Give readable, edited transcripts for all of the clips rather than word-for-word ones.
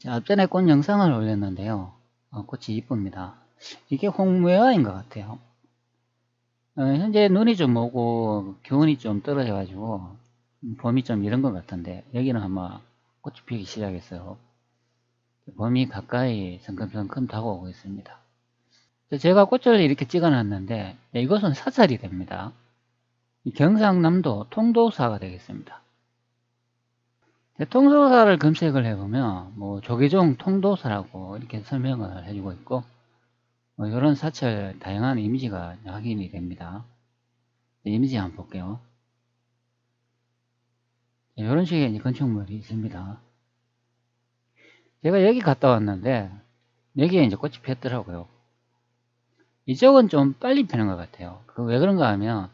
자, 앞전에 꽃 영상을 올렸는데요. 꽃이 이쁩니다. 이게 홍무회화인 것 같아요. 현재 눈이 좀 오고 기온이 좀 떨어져 가지고 봄이 좀 이런 것 같은데 여기는 아마 꽃이 피기 시작했어요. 봄이 가까이 성큼성큼 다가오고 있습니다. 제가 꽃을 이렇게 찍어 놨는데 이것은 사찰이 됩니다. 경상남도 통도사가 되겠습니다. 통도사를 검색을 해보면 뭐 조계종 통도사라고 이렇게 설명을 해주고 있고 이런 사찰 다양한 이미지가 확인이 됩니다. 이미지 한번 볼게요. 이런 식의 이제 건축물이 있습니다. 제가 여기 갔다 왔는데 여기에 이제 꽃이 피었더라고요. 이쪽은 좀 빨리 피는 것 같아요. 왜 그런가 하면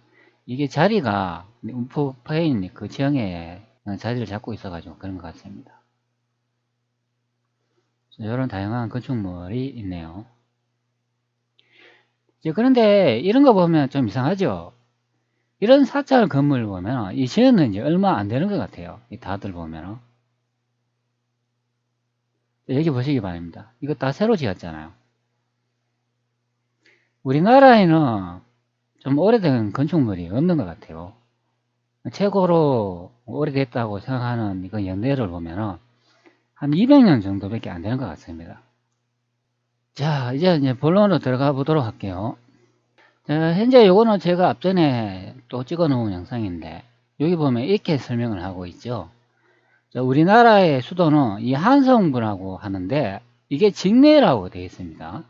이게 자리가 움푹 파인 그 지형에 자리를 잡고 있어가지고 그런 것 같습니다. 이런 다양한 건축물이 있네요. 그런데 이런 거 보면 좀 이상하죠? 이런 사찰 건물 보면 이 지어는 이제 얼마 안 되는 것 같아요. 다들 보면 여기 보시기 바랍니다. 이거 다 새로 지었잖아요. 우리나라에는 좀 오래된 건축물이 없는 것 같아요. 최고로 오래됐다고 생각하는 이거 연대를 보면 한 200년 정도밖에 안 되는 것 같습니다. 자, 이제 본론으로 들어가 보도록 할게요. 자, 현재 요거는 제가 앞전에 또 찍어 놓은 영상인데 여기 보면 이렇게 설명을 하고 있죠. 자, 우리나라의 수도는 이 한성부라고 하는데 이게 직내라고 되어 있습니다.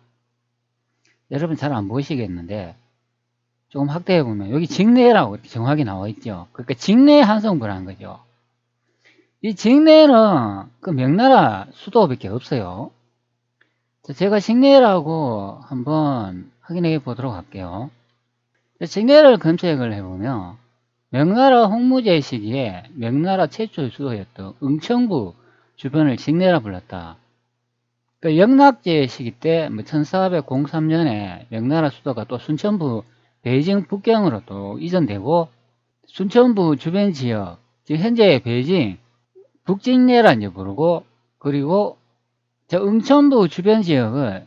여러분 잘 안 보이시겠는데 조금 확대해 보면 여기 직내라고 이렇게 정확히 나와 있죠. 그러니까 직내 한성부라는 거죠. 이 직내는 그 명나라 수도밖에 없어요. 자, 제가 직내라고 한번 확인해 보도록 할게요. 자, 직내를 검색을 해보면 명나라 홍무제 시기에 명나라 최초의 수도였던 응청부 주변을 직내라 불렀다. 그 영락제 시기 때 1403년에 명나라 수도가 또 순천부 베이징 북경으로 또 이전되고 순천부 주변 지역, 즉 현재의 베이징 북직내라 이제 부르고 그리고 저 응천부 주변 지역을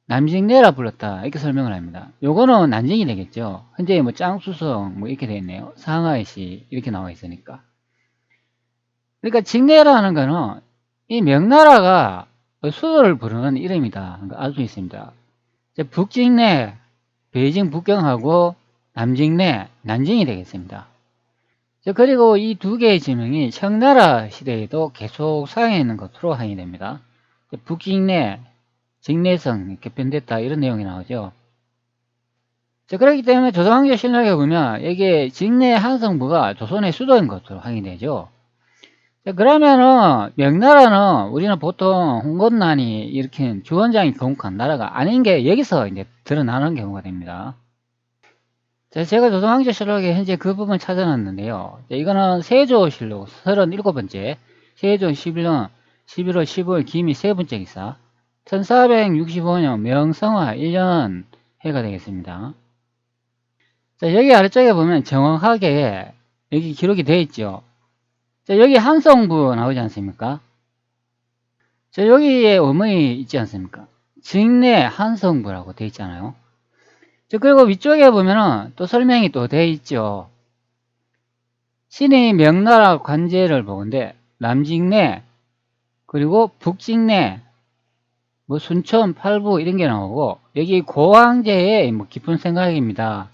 남직내라 불렀다 이렇게 설명을 합니다. 요거는 난징이 되겠죠. 현재 뭐 짱수성 뭐 이렇게 되어 있네요. 상하이시 이렇게 나와 있으니까. 그러니까 직내라는 거는 이 명나라가 수도를 부르는 이름이다. 알 수 있습니다. 북직내, 베이징 북경하고 남직내, 난징이 되겠습니다. 그리고 이 두 개의 지명이 청나라 시대에도 계속 사용해 있는 것으로 확인이 됩니다. 북직내, 직내성 개편됐다 이런 내용이 나오죠. 그렇기 때문에 조선왕조 신락에 보면 이게 직내 한성부가 조선의 수도인 것으로 확인이 되죠. 그러면은 명나라는 우리는 보통 홍건난이 일으킨 주원장이 건국한 나라가 아닌 게 여기서 이제 드러나는 경우가 됩니다. 제가 조선왕조실록에 현재 그 부분 찾아놨는데요. 이거는 세조실록 37번째 세조 11년 11월 15일 기미 세 번째 기사 1465년 명성화 1년 해가 되겠습니다. 자, 여기 아래쪽에 보면 정확하게 여기 기록이 되어 있죠. 자, 여기 한성부 나오지 않습니까? 자, 여기에 어머니 있지 않습니까? 직내 한성부라고 되어 있잖아요. 자, 그리고 위쪽에 보면은 또 설명이 또 되어 있죠. 신의 명나라 관제를 보건대 남직내 그리고 북직내 뭐 순천 팔부 이런 게 나오고 여기 고황제의 뭐 깊은 생각입니다.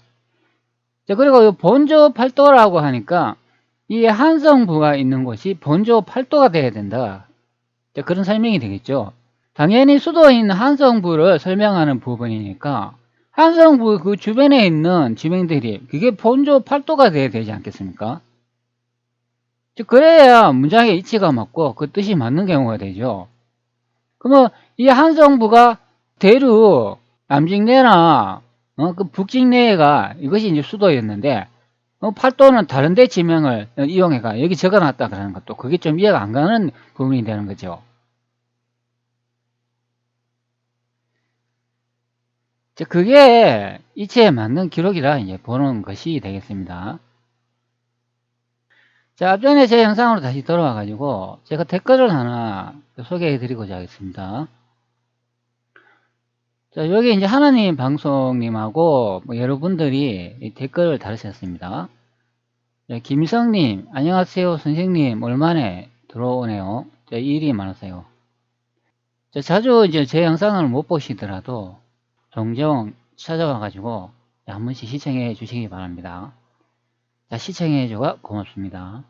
자, 그리고 본조 팔도라고 하니까 이 한성부가 있는 곳이 본조 팔도가 돼야 된다. 자, 그런 설명이 되겠죠. 당연히 수도에 있는 한성부를 설명하는 부분이니까 한성부 그 주변에 있는 지명들이 그게 본조 팔도가 돼야 되지 않겠습니까? 그래야 문장의 이치가 맞고 그 뜻이 맞는 경우가 되죠. 그러면 이 한성부가 대륙 남직내나 그 북직내가 이것이 이제 수도였는데 팔도는 다른 데 지명을 이용해가 여기 적어놨다 그러는 것도 그게 좀 이해가 안 가는 부분이 되는 거죠. 그게 이치에 맞는 기록이라 이제 보는 것이 되겠습니다. 자, 앞전에 제 영상으로 다시 돌아와 가지고 제가 댓글을 하나 소개해 드리고자 하겠습니다. 자, 여기 이제 하나님 방송님하고 뭐 여러분들이 이 댓글을 달으셨습니다. 자, 김성님, 안녕하세요. 선생님, 오랜만에 들어오네요. 자, 일이 많으세요. 자, 자주 이제 제 영상을 못 보시더라도 종종 찾아와 가지고 한 번씩 시청해 주시기 바랍니다. 자, 시청해 주가 고맙습니다.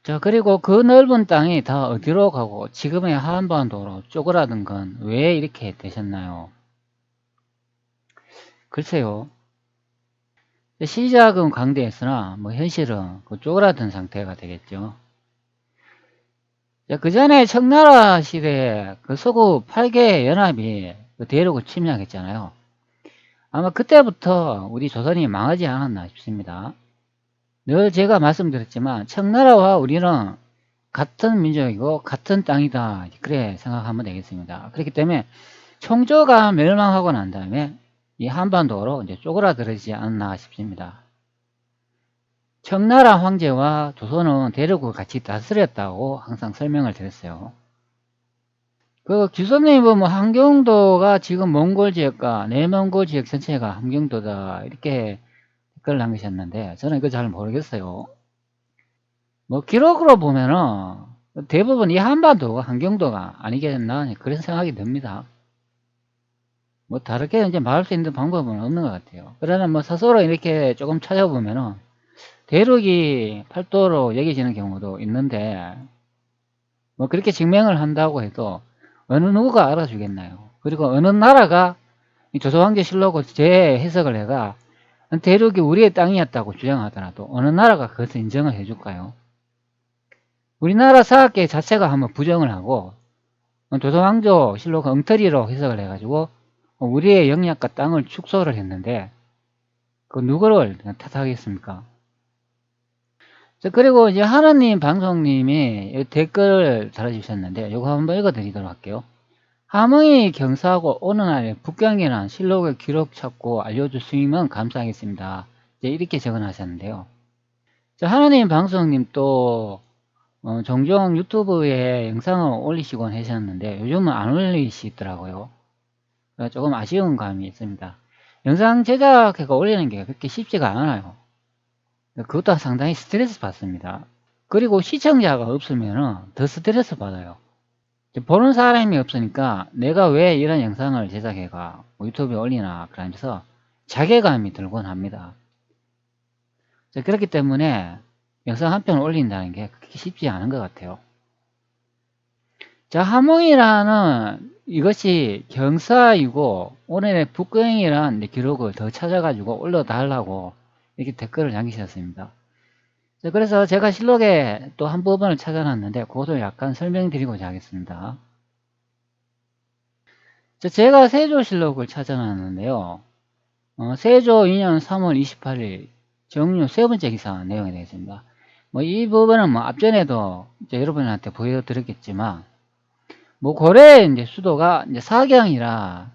자, 그리고 그 넓은 땅이 다 어디로 가고 지금의 한반도로 쪼그라든 건 왜 이렇게 되셨나요? 글쎄요. 시작은 광대했으나 뭐 현실은 그 쪼그라든 상태가 되겠죠. 그 전에 청나라 시대에 그 서구 8개 연합이 그 대륙을 침략했잖아요. 아마 그때부터 우리 조선이 망하지 않았나 싶습니다. 늘 제가 말씀드렸지만 청나라와 우리는 같은 민족이고 같은 땅이다, 그래 생각하면 되겠습니다. 그렇기 때문에 청조가 멸망하고 난 다음에 이 한반도로 이제 쪼그라들지 않나 싶습니다. 청나라 황제와 조선은 대륙을 같이 다스렸다고 항상 설명을 드렸어요. 그 규섭님은 뭐 함경도가 지금 몽골 지역과 내몽골 지역 전체가 함경도다, 이렇게 댓글 남기셨는데 저는 이거 잘 모르겠어요. 뭐 기록으로 보면은 대부분 이 한반도가 함경도가 아니겠나, 그런 생각이 듭니다. 뭐 다르게 이제 말할 수 있는 방법은 없는 것 같아요. 그러나 뭐 스스로 이렇게 조금 찾아보면은 대륙이 팔도로 여겨지는 경우도 있는데, 뭐 그렇게 증명을 한다고 해도 어느 누구가 알아주겠나요? 그리고 어느 나라가 이 조선왕조실록을 재해석을 해가 대륙이 우리의 땅이었다고 주장하더라도 어느 나라가 그것을 인정을 해줄까요? 우리나라 사학계 자체가 한번 부정을 하고 조선왕조실록 엉터리로 해석을 해가지고 우리의 영역과 땅을 축소를 했는데 그 누구를 탓하겠습니까? 그리고 이제 하나님 방송님이 댓글을 달아주셨는데 이거 한번 읽어드리도록 할게요. 함흥이 경사하고 어느 날에 북경이란 실록의 기록 찾고 알려주시면 감사하겠습니다. 이제 이렇게 적어하셨는데요. 하나님 방송님 또 종종 유튜브에 영상을 올리시곤 하셨는데 요즘은 안 올리시더라고요. 조금 아쉬운 감이 있습니다. 영상 제작해서 올리는 게 그렇게 쉽지가 않아요. 그것도 상당히 스트레스 받습니다. 그리고 시청자가 없으면 더 스트레스 받아요. 보는 사람이 없으니까 내가 왜 이런 영상을 제작해가 유튜브에 올리나 그러면서 자괴감이 들곤 합니다. 그렇기 때문에 영상 한 편 올린다는 게 그렇게 쉽지 않은 것 같아요. 자, 함흥이라는 이것이 경사이고 오늘의 북경이라는 기록을 더 찾아가지고 올려달라고 이렇게 댓글을 남기셨습니다. 그래서 제가 실록에 또 한 부분을 찾아놨는데 그것을 약간 설명드리고자 하겠습니다. 제가 세조실록을 찾아놨는데요. 세조 2년 3월 28일 정유 세 번째 기사 내용이 되겠습니다. 뭐 이 부분은 뭐 앞전에도 이제 여러분한테 보여드렸겠지만 뭐 고려 이제 수도가 이제 사경이라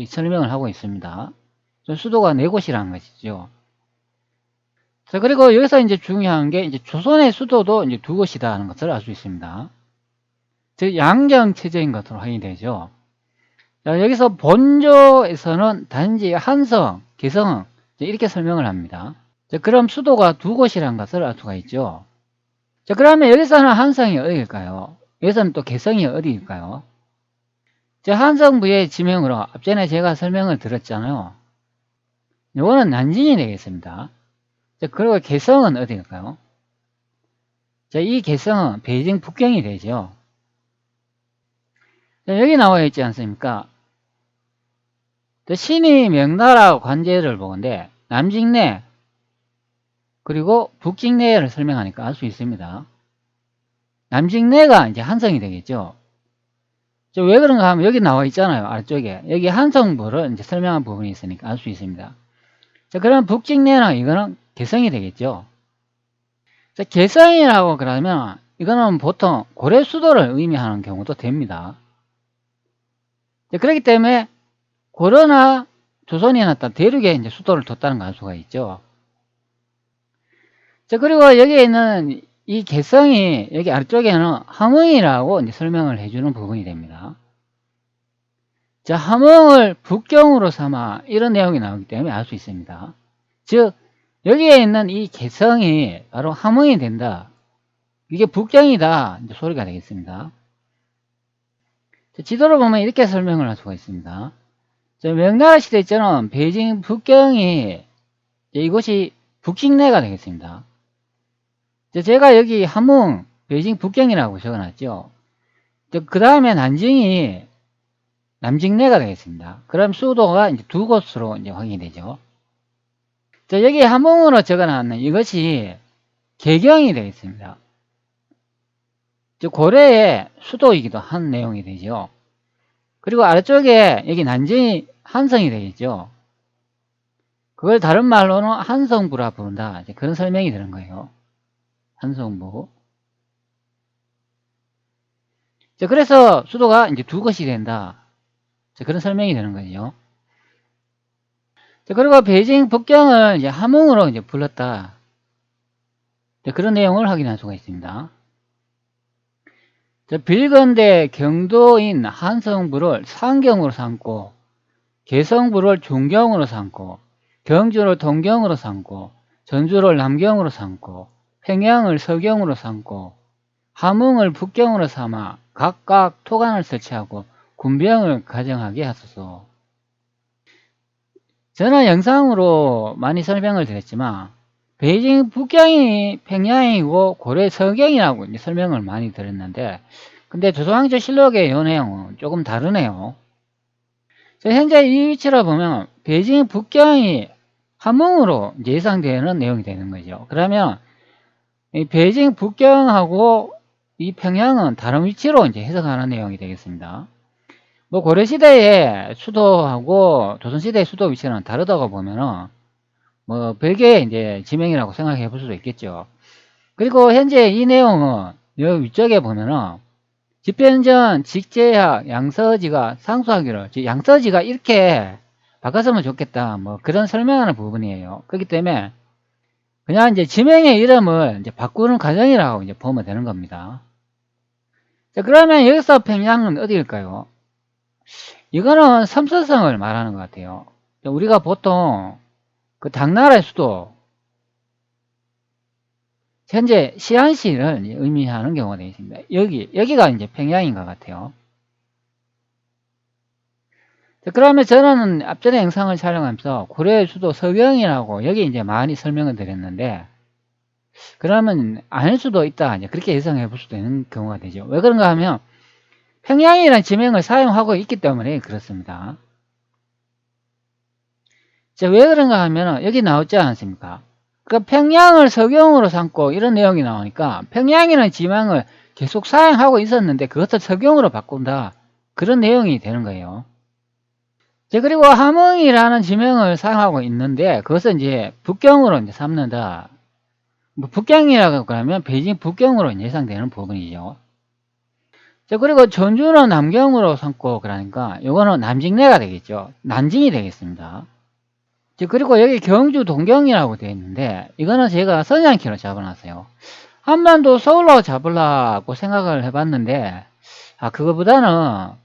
설명을 하고 있습니다. 수도가 네 곳이라는 것이죠. 자, 그리고 여기서 이제 중요한 게 이제 조선의 수도도 이제 두 곳이다 하는 것을 알 수 있습니다. 즉 양경 체제인 것으로 확인이 되죠. 자, 여기서 본조에서는 단지 한성, 개성 이렇게 설명을 합니다. 자, 그럼 수도가 두 곳이라는 것을 알 수가 있죠. 자, 그러면 여기서는 한성이 어디일까요? 여기서는 또 개성이 어디일까요? 자, 한성부의 지명으로 앞전에 제가 설명을 드렸잖아요. 이거는 난징이 되겠습니다. 자, 그리고 개성은 어디일까요? 자, 이 개성은 베이징 북경이 되죠. 자, 여기 나와 있지 않습니까? 자, 신이 명나라 관제를 보건데 남직내 그리고 북직내를 설명하니까 알 수 있습니다. 남직내가 이제 한성이 되겠죠. 왜 그런가 하면 여기 나와 있잖아요. 아래쪽에. 여기 한성부를 이제 설명한 부분이 있으니까 알 수 있습니다. 자, 그럼 북직내는 이거는 개성이 되겠죠. 자, 개성이라고 그러면 이거는 보통 고려 수도를 의미하는 경우도 됩니다. 자, 그렇기 때문에 고려나 조선이나 대륙에 이제 수도를 뒀다는 걸 알 수가 있죠. 자, 그리고 여기에 있는 이 개성이 여기 아래쪽에는 함흥이라고 이제 설명을 해주는 부분이 됩니다. 자, 함흥을 북경으로 삼아 이런 내용이 나오기 때문에 알 수 있습니다. 즉, 여기에 있는 이 개성이 바로 함흥이 된다. 이게 북경이다. 이제 소리가 되겠습니다. 자, 지도를 보면 이렇게 설명을 할 수가 있습니다. 자, 명나라 시대 때는 베이징 북경이 이곳이 북식내가 되겠습니다. 자, 제가 여기 함흥, 베이징 북경이라고 적어놨죠. 그 다음에 난징이 남직내가 되겠습니다. 그럼 수도가 이제 두 곳으로 이제 확인이 되죠. 자, 여기 함흥으로 적어놨는 이것이 개경이 되겠습니다. 즉, 고려의 수도이기도 한 내용이 되죠. 그리고 아래쪽에 여기 난징이 한성이 되겠죠. 그걸 다른 말로는 한성부라 부른다. 이제 그런 설명이 되는 거예요. 한성부. 자, 그래서 수도가 이제 두 곳이 된다. 자, 그런 설명이 되는 거죠. 자, 그리고 베이징 북경을 이제 함흥으로 이제 불렀다. 자, 그런 내용을 확인할 수가 있습니다. 자, 빌건대 경도인 한성부를 상경으로 삼고, 개성부를 중경으로 삼고, 경주를 동경으로 삼고, 전주를 남경으로 삼고, 평양을 서경으로 삼고, 함흥을 북경으로 삼아 각각 토관을 설치하고 군병을 가정하게 하소서. 저는 영상으로 많이 설명을 드렸지만 베이징 북경이 평양이고 고려 서경이라고 이제 설명을 많이 드렸는데, 근데 조선왕조실록의 이 내용은 조금 다르네요. 현재 이 위치로 보면 베이징 북경이 함흥으로 예상되는 내용이 되는 거죠. 그러면 이 베이징 북경하고 이 평양은 다른 위치로 이제 해석하는 내용이 되겠습니다. 뭐 고려시대의 수도하고 조선시대의 수도 위치는 다르다고 보면은 뭐 별개의 이제 지명이라고 생각해 볼 수도 있겠죠. 그리고 현재 이 내용은 여기 위쪽에 보면은 집현전 직제학 양서지가 상수하기를, 즉 양서지가 이렇게 바꿨으면 좋겠다, 뭐 그런 설명하는 부분이에요. 그렇기 때문에 그냥 이제 지명의 이름을 이제 바꾸는 과정이라고 이제 보면 되는 겁니다. 자, 그러면 여기서 평양은 어디일까요? 이거는 삼서성을 말하는 것 같아요. 우리가 보통 그 당나라의 수도, 현재 시안시를 의미하는 경우가 되어 있습니다. 여기가 이제 평양인 것 같아요. 자, 그러면 저는 앞전에 영상을 촬영하면서 고려의 수도 서경이라고 여기 이제 많이 설명을 드렸는데, 그러면 아닐 수도 있다, 이제 그렇게 예상해 볼 수도 있는 경우가 되죠. 왜 그런가 하면 평양이라는 지명을 사용하고 있기 때문에 그렇습니다. 자, 왜 그런가 하면 여기 나오지 않습니까? 그러니까 평양을 서경으로 삼고 이런 내용이 나오니까 평양이라는 지명을 계속 사용하고 있었는데 그것을 서경으로 바꾼다, 그런 내용이 되는 거예요. 자, 그리고 함흥이라는 지명을 사용하고 있는데 그것은 이제 북경으로 이제 삼는다. 뭐 북경이라고 그러면 베이징 북경으로 예상되는 부분이죠. 자, 그리고 전주는 남경으로 삼고 그러니까 요거는 남직내가 되겠죠. 난징이 되겠습니다. 자, 그리고 여기 경주 동경이라고 되어 있는데 이거는 제가 선양키로 잡아놨어요. 한반도 서울로 잡으려고 생각을 해봤는데, 그거보다는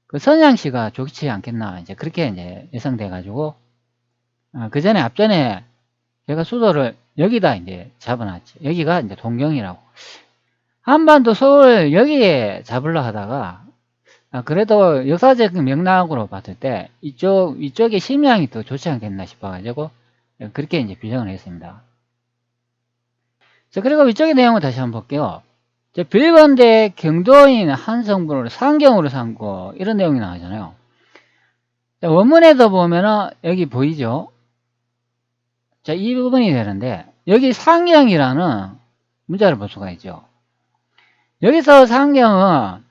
그 선양시가 좋지 않겠나, 이제 그렇게 이제 예상돼 가지고 그 전에 앞전에 제가 수도를 여기다 이제 잡아놨지. 여기가 이제 동경이라고. 한반도 서울 여기에 잡으려 하다가 그래도 역사적 맥락으로 봤을 때 이쪽의 심양이 더 좋지 않겠나 싶어가지고 그렇게 이제 규정을 했습니다. 자, 그리고 이쪽의 내용을 다시 한번 볼게요. 빌건대 경도인 한성부를 상경으로 삼고 이런 내용이 나오잖아요. 자, 원문에도 보면은 여기 보이죠? 자, 이 부분이 되는데 여기 상경이라는 문자를 볼 수가 있죠. 여기서 상경은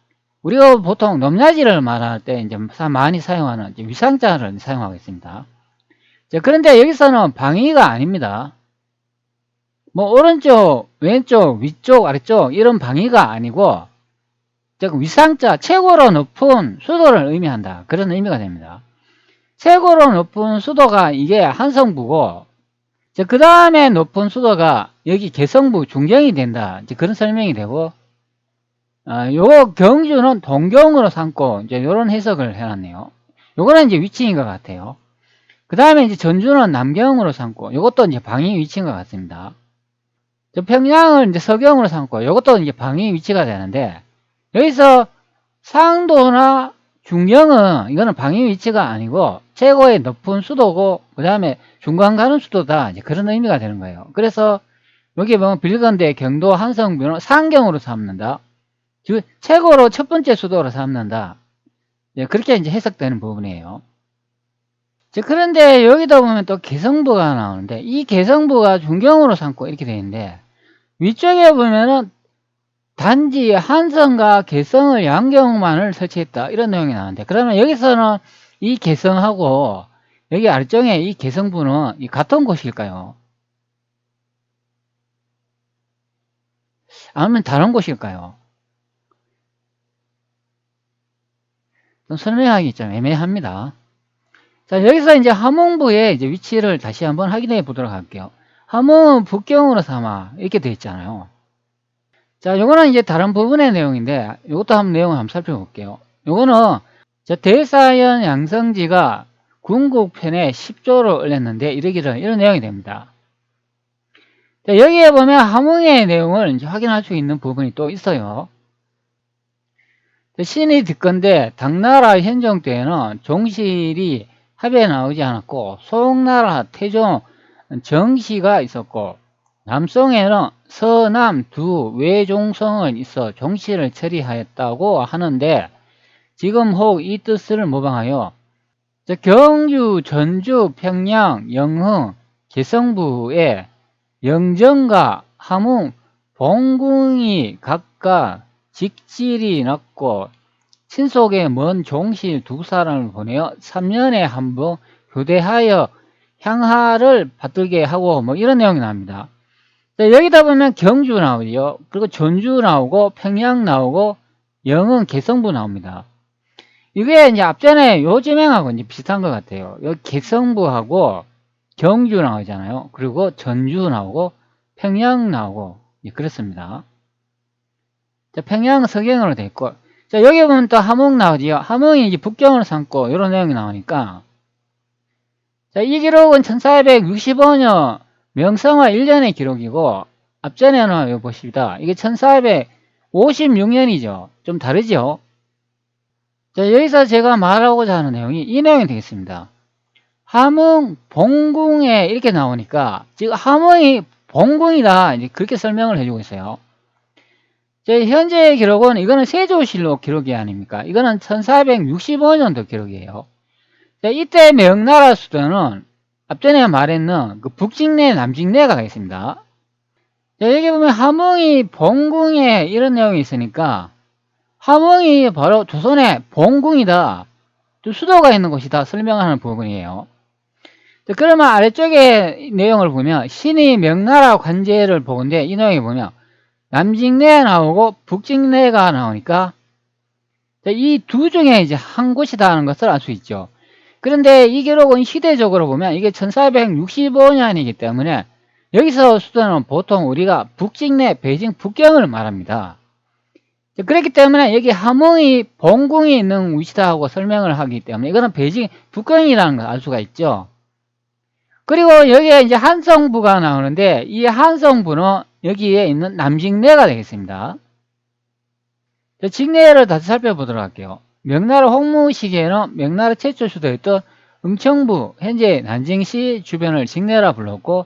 우리가 보통 높낮이를 말할 때 이제 많이 사용하는 위상자를 사용하고 있습니다. 자, 그런데 여기서는 방위가 아닙니다. 뭐 오른쪽, 왼쪽, 위쪽, 아래쪽 이런 방위가 아니고 즉 위상자, 최고로 높은 수도를 의미한다, 그런 의미가 됩니다. 최고로 높은 수도가 이게 한성부고 자, 그 다음에 높은 수도가 여기 개성부 중경이 된다. 이제 그런 설명이 되고, 요 경주는 동경으로 삼고, 이제 요런 해석을 해놨네요. 요거는 이제 위치인 것 같아요. 그 다음에 이제 전주는 남경으로 삼고, 요것도 이제 방위 위치인 것 같습니다. 평양을 이제 서경으로 삼고, 요것도 이제 방위 위치가 되는데, 여기서 상도나 중경은 이거는 방위 위치가 아니고 최고의 높은 수도고 그 다음에 중간 가는 수도다, 이제 그런 의미가 되는 거예요. 그래서 여기 보면 빌건대 경도 한성뷰는 상경으로 삼는다. 즉 최고로 첫 번째 수도로 삼는다. 그렇게 이제 해석되는 부분이에요. 그런데 여기다 보면 또 개성부가 나오는데 이 개성부가 중경으로 삼고 이렇게 되어 있는데 위쪽에 보면은 단지 한성과 개성을 양경만을 설치했다, 이런 내용이 나오는데, 그러면 여기서는 이 개성하고 여기 아래쪽에 이 개성부는 같은 곳일까요? 아니면 다른 곳일까요? 좀 설명하기 좀 애매합니다. 자, 여기서 이제 함흥부의 이제 위치를 다시 한번 확인해 보도록 할게요. 함흥은 북경으로 삼아 이렇게 되어 있잖아요. 자, 요거는 이제 다른 부분의 내용인데, 요것도 한번 내용을 한번 살펴볼게요. 요거는 대사연 양성지가 궁극편에 10조를 올렸는데 이러기를, 이런 내용이 됩니다. 자, 여기에 보면 함흥의 내용을 이제 확인할 수 있는 부분이 또 있어요. 신이 듣건데 당나라 현종 때에는 종실이 합에 나오지 않았고 송나라 태종 정시가 있었고 남송에는 서남 두 외종성은 있어 종실을 처리하였다고 하는데, 지금 혹 이 뜻을 모방하여 경주, 전주, 평양, 영흥, 개성부에 영정과 함흥, 봉궁이 각각 직질이 났고 친속의 먼 종실 두 사람을 보내어 3년에 한 번 교대하여 향하를 받들게 하고 뭐 이런 내용이 나옵니다. 여기다 보면 경주 나오죠. 그리고 전주 나오고 평양 나오고 영흥, 개성부 나옵니다. 이게 이제 앞전에 요 지명하고 이제 비슷한 것 같아요. 여기 개성부하고 경주 나오잖아요. 그리고 전주 나오고 평양 나오고, 그렇습니다. 자, 평양은 서경으로 돼 있고, 자, 여기 보면 또 함흥 나오지요. 함흥이 이제 북경을 삼고 이런 내용이 나오니까, 자, 이 기록은 1465년 명성화 1년의 기록이고, 앞전에는 여기 보십니다. 이게 1456년이죠. 좀 다르죠. 자, 여기서 제가 말하고자 하는 내용이 이 내용이 되겠습니다. 함흥 봉궁에 이렇게 나오니까 지금 함흥이 봉궁이다, 이제 그렇게 설명을 해주고 있어요. 현재의 기록은 이거는 세조실록 기록이 아닙니까? 이거는 1465년도 기록이에요. 이때 명나라 수도는 앞전에 말했는 그 북직내, 남직내가 있습니다. 여기 보면 함흥이 봉궁에 이런 내용이 있으니까 함흥이 바로 조선의 봉궁이다, 또 수도가 있는 곳이다 설명하는 부분이에요. 그러면 아래쪽에 내용을 보면 신이 명나라 관제를 보건데 이 내용에 보면 남직내 나오고 북직내가 나오니까 이 두 중에 이제 한 곳이다 하는 것을 알 수 있죠. 그런데 이 기록은 시대적으로 보면 이게 1465년이기 때문에 여기서 수도는 보통 우리가 북직내, 베이징, 북경을 말합니다. 그렇기 때문에 여기 함흥이 봉궁이 있는 위치다 하고 설명을 하기 때문에 이거는 베이징, 북경이라는 걸 알 수가 있죠. 그리고 여기에 이제 한성부가 나오는데 이 한성부는 여기에 있는 남직내가 되겠습니다. 직내를 다시 살펴보도록 할게요. 명나라 홍무 시기에는 명나라 최초 수도였던 음청부, 현재 난징시 주변을 직내라 불렀고,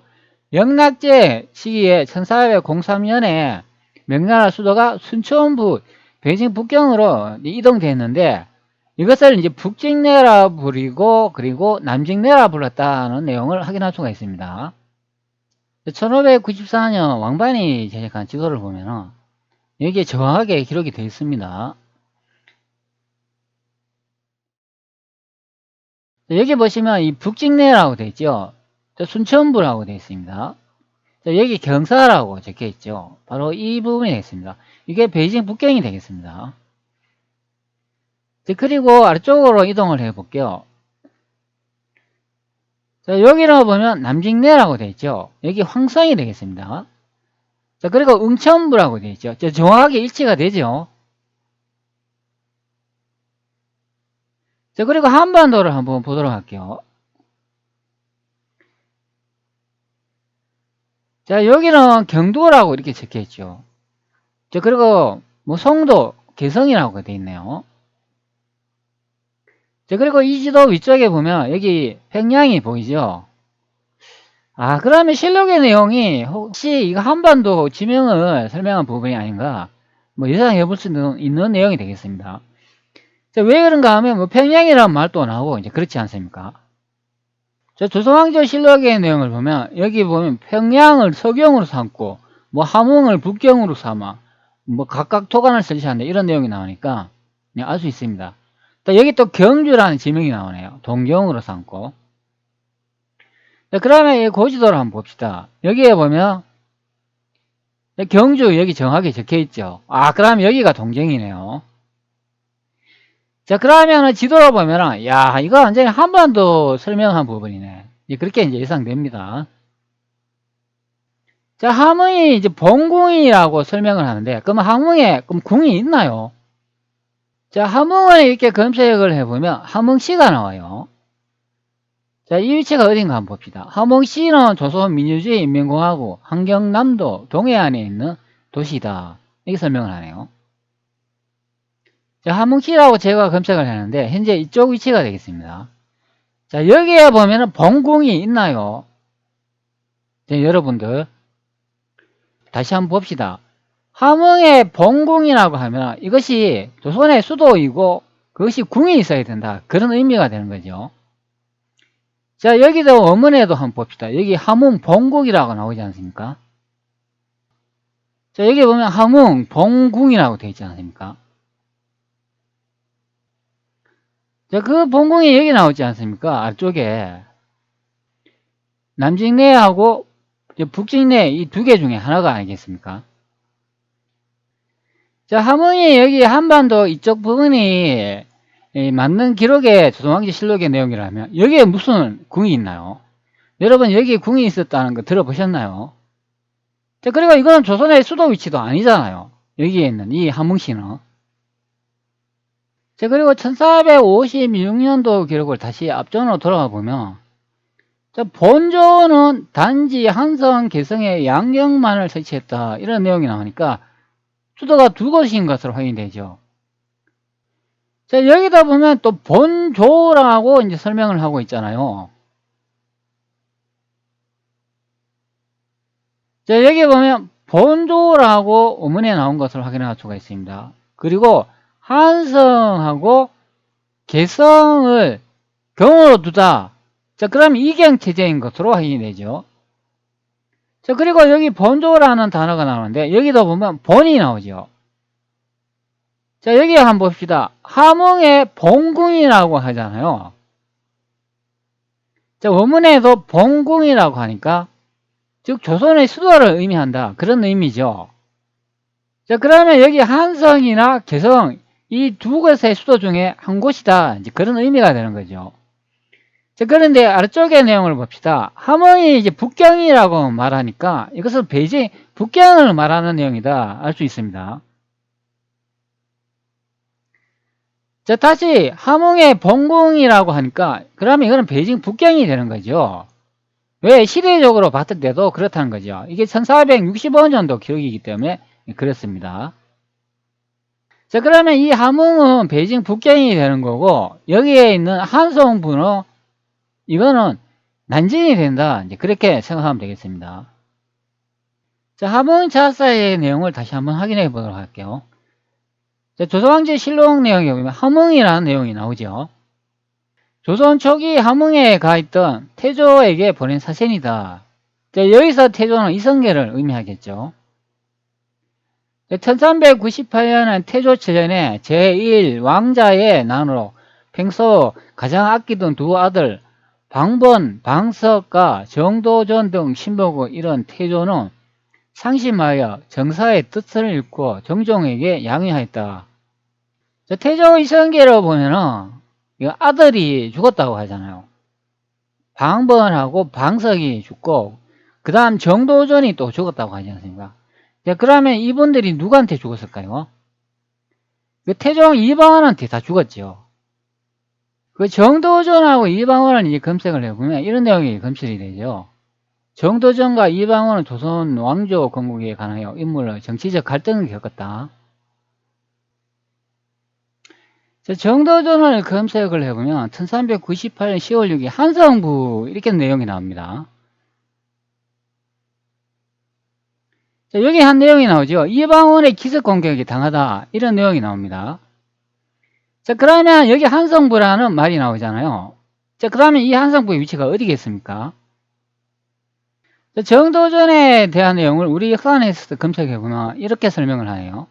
영락제 시기에 1403년에 명나라 수도가 순천부, 베이징 북경으로 이동됐는데 이것을 이제 북직내라 부르고 그리고 남직내라 불렀다는 내용을 확인할 수가 있습니다. 1594년 왕반이 제작한 지도를 보면은 여기에 정확하게 기록이 되어 있습니다. 여기 보시면 이 북직내라고 되어 있죠. 순천부라고 되어 있습니다. 여기 경사라고 적혀 있죠. 바로 이 부분이 되겠습니다. 이게 베이징 북경이 되겠습니다. 그리고 아래쪽으로 이동을 해 볼게요. 자, 여기로 보면 남직내라고 되어 있죠. 여기 황성이 되겠습니다. 자, 그리고 응천부라고 되어 있죠. 자, 정확하게 일치가 되죠. 자, 그리고 한반도를 한번 보도록 할게요. 자, 여기는 경도라고 이렇게 적혀 있죠. 자, 그리고 뭐 송도, 개성이라고 되어 있네요. 자, 그리고 이 지도 위쪽에 보면 여기 평양이 보이죠. 아, 그러면 실록의 내용이 혹시 이거 한반도 지명을 설명한 부분이 아닌가 뭐 예상해 볼 수 있는 내용이 되겠습니다. 자, 왜 그런가 하면 뭐 평양이라는 말도 나오고 이제 그렇지 않습니까? 자, 조선왕조 실록의 내용을 보면 여기 보면 평양을 서경으로 삼고 뭐 함흥을 북경으로 삼아 뭐 각각 토관을 설치한다 이런 내용이 나오니까 알 수 있습니다. 또 여기 또 경주라는 지명이 나오네요. 동경으로 삼고. 자, 그러면 이 고지도를 한번 봅시다. 여기에 보면 경주 여기 정확히 적혀 있죠. 아, 그러면 여기가 동경이네요. 자, 그러면 지도로 보면은 야, 이거 완전히 한반도 설명한 부분이네. 그렇게 이제 예상됩니다. 자, 함흥이 이제 본궁이라고 설명을 하는데, 그럼 함흥에 그럼 궁이 있나요? 자, 함흥을 이렇게 검색을 해보면 함흥시가 나와요. 자, 이 위치가 어딘가 한번 봅시다. 함흥시는 조선민주주의 인민공화국 함경남도 동해안에 있는 도시다. 이렇게 설명을 하네요. 자, 함흥시라고 제가 검색을 했는데 현재 이쪽 위치가 되겠습니다. 자, 여기에 보면은 본궁이 있나요? 자, 여러분들 다시 한번 봅시다. 함흥의 본궁이라고 하면 이것이 조선의 수도이고 그것이 궁이 있어야 된다. 그런 의미가 되는 거죠. 자, 여기도 원문에도 한번 봅시다. 여기 함흥 본국이라고 나오지 않습니까? 자, 여기 보면 함흥 본궁이라고 되어 있지 않습니까? 자, 그 본궁이 여기 나오지 않습니까? 아래쪽에 남직내하고 북직내 이 두 개 중에 하나가 아니겠습니까? 자, 함흥이 여기 한반도 이쪽 부분이 맞는 기록의 조선왕조 실록의 내용이라면 여기에 무슨 궁이 있나요? 여러분 여기 궁이 있었다는 거 들어보셨나요? 자, 그리고 이거는 조선의 수도 위치도 아니잖아요. 여기에 있는 이 함흥시는. 자, 그리고 1456년도 기록을 다시 앞전으로 돌아가 보면 자, 본조는 단지 한성 개성에 양경만을 설치했다 이런 내용이 나오니까 수도가 두 곳인 것으로 확인되죠. 자, 여기다 보면 또 본조라고 이제 설명을 하고 있잖아요. 자, 여기 보면 본조라고 어문에 나온 것을 확인할 수가 있습니다. 그리고 한성하고 개성을 경으로 두다. 자, 그럼 이경체제인 것으로 확인이 되죠. 자, 그리고 여기 본조라는 단어가 나오는데 여기도 보면 본이 나오죠. 자, 여기 한번 봅시다. 함흥의 본궁이라고 하잖아요. 자, 원문에도 본궁이라고 하니까 즉 조선의 수도를 의미한다. 그런 의미죠. 자, 그러면 여기 한성이나 개성 이 두 곳의 수도 중에 한 곳이다. 이제 그런 의미가 되는 거죠. 자, 그런데 아래쪽의 내용을 봅시다. 함흥이 이제 북경이라고 말하니까 이것은 베이징 북경을 말하는 내용이다. 알 수 있습니다. 자, 다시 함흥의 본궁이라고 하니까 그러면 이거는 베이징 북경이 되는 거죠. 왜? 시대적으로 봤을 때도 그렇다는 거죠. 이게 1465년도 기록이기 때문에 그렇습니다. 자, 그러면 이 함흥은 베이징 북경이 되는 거고 여기에 있는 한성분은 이거는 난징이 된다. 이제 그렇게 생각하면 되겠습니다. 자, 함흥 자사의 내용을 다시 한번 확인해 보도록 할게요. 자, 조선왕조 실록 내용에 보면 함흥이라는 내용이 나오죠. 조선 초기 함흥에 가 있던 태조에게 보낸 사신이다. 자, 여기서 태조는 이성계를 의미하겠죠. 1398년은 태조 7년에 제1왕자의 난으로 평소 가장 아끼던 두 아들 방번, 방석과 정도전 등 신복을 잃은 태조는 상심하여 정사의 뜻을 읽고 정종에게 양해하였다. 태조 이성계로 보면은 아들이 죽었다고 하잖아요. 방번하고 방석이 죽고, 그 다음 정도전이 또 죽었다고 하지 않습니까? 자, 그러면 이분들이 누구한테 죽었을까요? 그 태종 이방원한테 다 죽었죠. 그 정도전하고 이방원을 이제 검색을 해보면 이런 내용이 검출이 되죠. 정도전과 이방원은 조선 왕조 건국에 관하여 인물로 정치적 갈등을 겪었다. 정도전을 검색을 해보면 1398년 10월 6일 한성부 이렇게 내용이 나옵니다. 자, 여기 한 내용이 나오죠. 이방원의 기습 공격이 당하다 이런 내용이 나옵니다. 자, 그러면 여기 한성부라는 말이 나오잖아요. 자, 그러면 이 한성부의 위치가 어디겠습니까? 자, 정도전에 대한 내용을 우리 역사안에서 검색해보면 이렇게 설명을 하네요.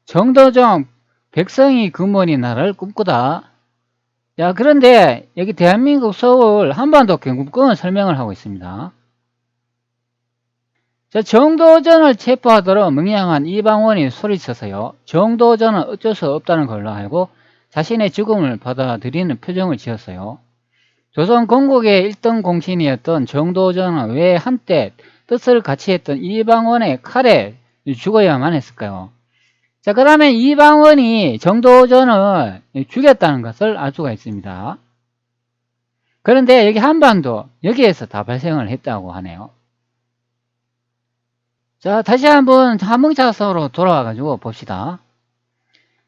정도전 백성이 근본이 나라를 꿈꾸다. 자, 그런데 여기 대한민국 서울 한반도 경국권을 설명을 하고 있습니다. 자, 정도전을 체포하도록 명령한 이방원이 소리쳐서요. 정도전은 어쩔 수 없다는 걸로 알고 자신의 죽음을 받아들이는 표정을 지었어요. 조선 건국의 1등 공신이었던 정도전은 왜 한때 뜻을 같이 했던 이방원의 칼에 죽어야만 했을까요? 자, 그 다음에 이방원이 정도전을 죽였다는 것을 알 수가 있습니다. 그런데 여기 한반도 여기에서 다 발생을 했다고 하네요. 자, 다시 한번 함흥차사로 돌아와 가지고 봅시다.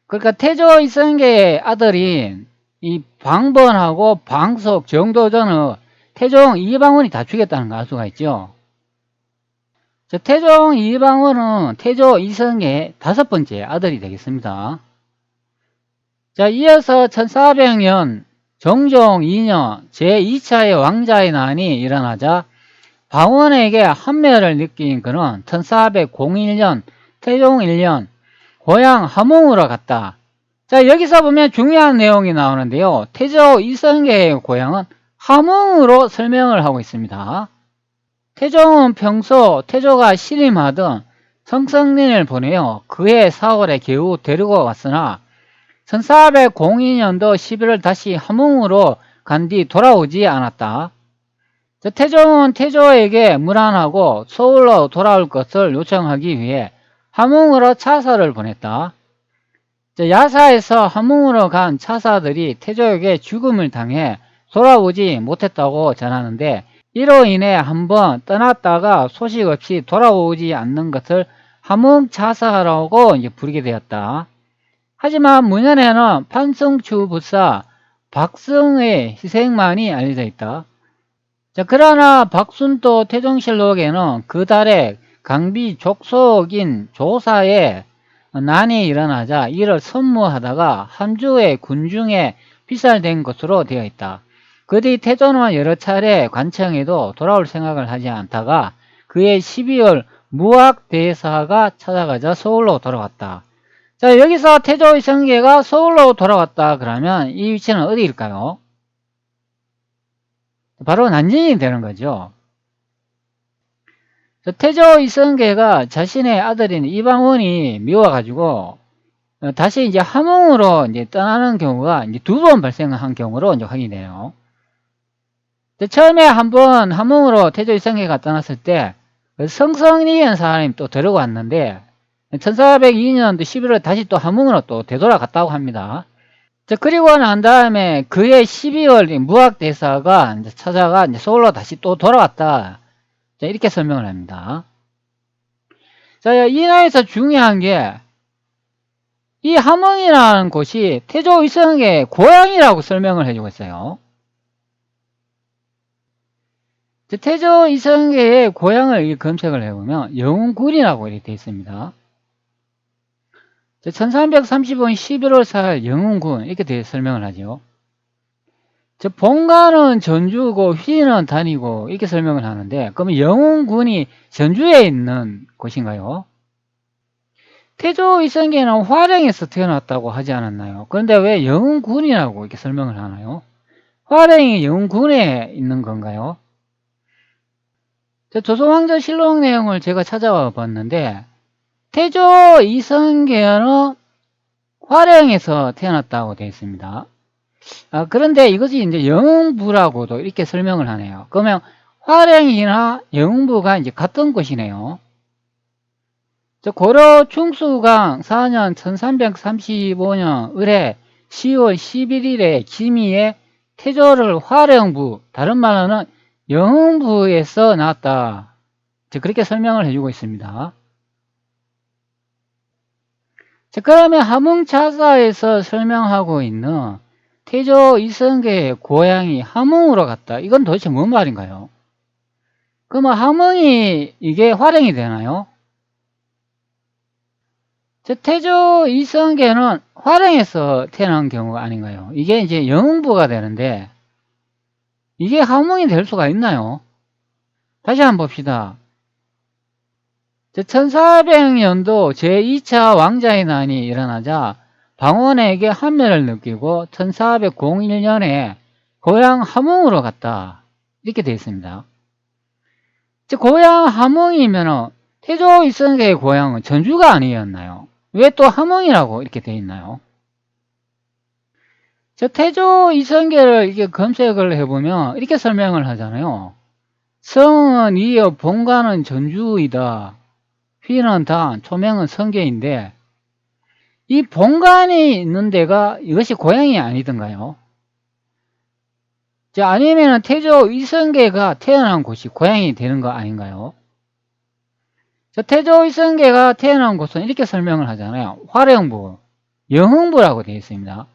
그러니까 태조 이성계의 아들인 이 방번하고 방석 정도전은 태종 이방원이 다 죽였다는 걸 알 수가 있죠. 자, 태종 이방원은 태조 이성계의 5번째 아들이 되겠습니다. 자, 이어서 1400년 정종 2년 제2차의 왕자의 난이 일어나자 방원에게 한매를 느낀 그는 1401년 태종 1년 고향 함흥으로 갔다. 자, 여기서 보면 중요한 내용이 나오는데요. 태조 이성계의 고향은 함흥으로 설명을 하고 있습니다. 태종은 평소 태조가 신임하던 성성린을 보내어 그해 4월에 겨우 데리고 왔으나 1402년도 11월 다시 함흥으로 간 뒤 돌아오지 않았다. 태종은 태조에게 무난하고 서울로 돌아올 것을 요청하기 위해 함흥으로 차사를 보냈다. 야사에서 함흥으로 간 차사들이 태조에게 죽음을 당해 돌아오지 못했다고 전하는데 이로 인해 한번 떠났다가 소식 없이 돌아오지 않는 것을 함흥차사라고 부르게 되었다. 하지만 문헌에는 판승추 부사 박승의 희생만이 알려져 있다. 자, 그러나 박순도 태종실록에는 그 달에 강비 족속인 조사에 난이 일어나자 이를 선무하다가 함주의 군중에 피살된 것으로 되어 있다. 그 뒤 태조는 여러 차례 관청에도 돌아올 생각을 하지 않다가 그해 12월 무학대사가 찾아가자 서울로 돌아왔다. 자, 여기서 태조 이성계가 서울로 돌아왔다 그러면 이 위치는 어디일까요? 바로 난징이 되는 거죠. 태조 이성계가 자신의 아들인 이방원이 미워가지고 다시 이제 함흥으로 이제 떠나는 경우가 이제 2번 발생한 경우로 이제 확인이 돼요. 처음에 한번 함흥으로 태조 이성계가 떠났을 때 성성리라는 사람이 또 데리고 왔는데 1402년도 11월 다시 또 함흥으로 또 되돌아갔다고 합니다. 자, 그리고 난 다음에 그해 12월 무학대사가 이제 찾아가 이제 서울로 다시 또 돌아왔다. 자, 이렇게 설명을 합니다. 자, 이 나라에서 중요한 게 이 함흥이라는 곳이 태조 이성계의 고향이라고 설명을 해주고 있어요. 태조 이성계의 고향을 검색을 해보면 영웅군이라고 이렇게 되어 있습니다. 1335년 11월 4일 영웅군 이렇게 되어 설명을 하죠. 본가는 전주고 휘는 단이고 이렇게 설명을 하는데 그러면 영웅군이 전주에 있는 곳인가요? 태조 이성계는 화령에서 태어났다고 하지 않았나요? 그런데 왜 영웅군이라고 이렇게 설명을 하나요? 화령이 영웅군에 있는 건가요? 조선왕조실록 내용을 제가 찾아와 봤는데 태조 이성계는 화령에서 태어났다고 되어 있습니다. 그런데 이것이 이제 영흥부라고도 이렇게 설명을 하네요. 그러면 화령이나 영흥부가 이제 같은 곳이네요. 고려 충수강 4년 1335년 을에 10월 11일에 기미에 태조를 화령부, 다른 말로는 영흥부에서 나왔다. 그렇게 설명을 해주고 있습니다. 그러면 함흥차사에서 설명하고 있는 태조 이성계의 고향이 함흥으로 갔다. 이건 도대체 뭔 말인가요? 그러면 함흥이 이게 활용이 되나요? 태조 이성계는 활용에서 태어난 경우가 아닌가요? 이게 이제 영흥부가 되는데 이게 함흥이 될 수가 있나요? 다시 한번 봅시다. 1400년도 제2차 왕자의 난이 일어나자 방원에게 한면을 느끼고 1401년에 고향 함흥으로 갔다. 이렇게 되어 있습니다. 고향 함흥이면 태조 이성계의 고향은 전주가 아니었나요? 왜 또 함흥이라고 이렇게 되어 있나요? 태조 이성계를 이렇게 검색을 해보면 이렇게 설명을 하잖아요. 성은 이어 본관은 전주이다. 휘는 단, 초명은 성계인데 이 본관이 있는 데가 이것이 고향이 아니던가요? 아니면 태조 이성계가 태어난 곳이 고향이 되는 거 아닌가요? 태조 이성계가 태어난 곳은 이렇게 설명을 하잖아요. 화령부, 영흥부라고 되어 있습니다.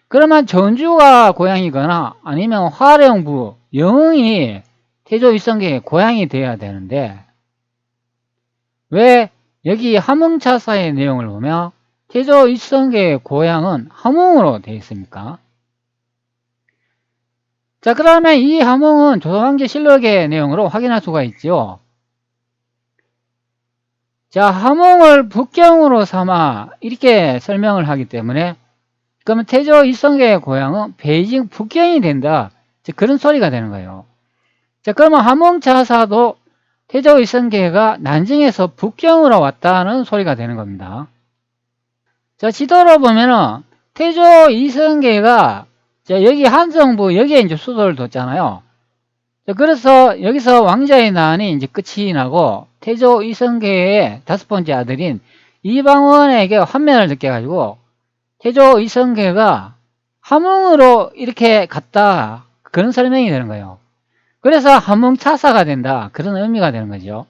그러면 전주가 고향이거나 아니면 화령부, 영흥이 태조 이성계의 고향이 되어야 되는데 왜 여기 함흥차사의 내용을 보면 태조 이성계의 고향은 함흥으로 되어 있습니까? 그러면 이 함흥은 조선왕조실록의 내용으로 확인할 수가 있죠. 함흥을 북경으로 삼아 이렇게 설명을 하기 때문에 그러면 태조 이성계의 고향은 베이징 북경이 된다. 그런 소리가 되는 거예요. 그러면 함흥차사도 태조 이성계가 난징에서 북경으로 왔다는 소리가 되는 겁니다. 지도로 보면은 태조 이성계가 여기 한성부 여기에 이제 수도를 뒀잖아요. 그래서 여기서 왕자의 난이 이제 끝이 나고 태조 이성계의 5번째 아들인 이방원에게 환면을 느껴가지고 태조 이성계가 함흥으로 이렇게 갔다. 그런 설명이 되는 거예요. 그래서 함흥차사가 된다. 그런 의미가 되는 거죠.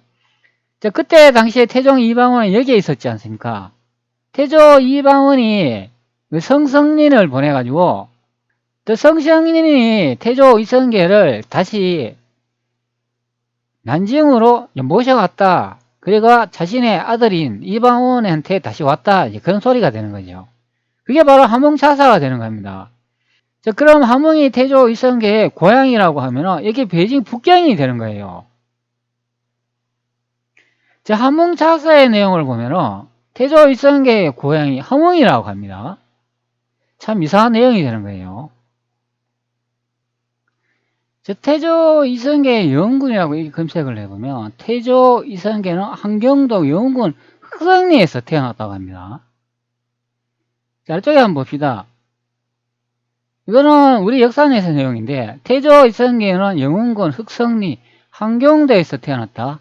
그때 당시에 태종 이방원은 여기에 있었지 않습니까? 태조 이방원이 성성린을 보내가지고 또 성성린이 태조 이성계를 다시 난징으로 모셔갔다. 그리고 자신의 아들인 이방원한테 다시 왔다. 그런 소리가 되는 거죠. 그게 바로 함흥차사가 되는 겁니다. 그럼 함흥이 태조 이성계의 고향이라고 하면 여기 베이징 북경이 되는 거예요. 함흥차사의 내용을 보면 태조 이성계의 고향이 함흥이라고 합니다. 참 이상한 내용이 되는 거예요. 태조 이성계의 영군이라고 이렇게 검색을 해보면 태조 이성계는 한경도 영군 흑성리에서 태어났다고 합니다. 이쪽에 한번 봅시다. 이거는 우리 역사에서 내용인데 태조 이성계는 영흥군 흑성리 한경도에서 태어났다.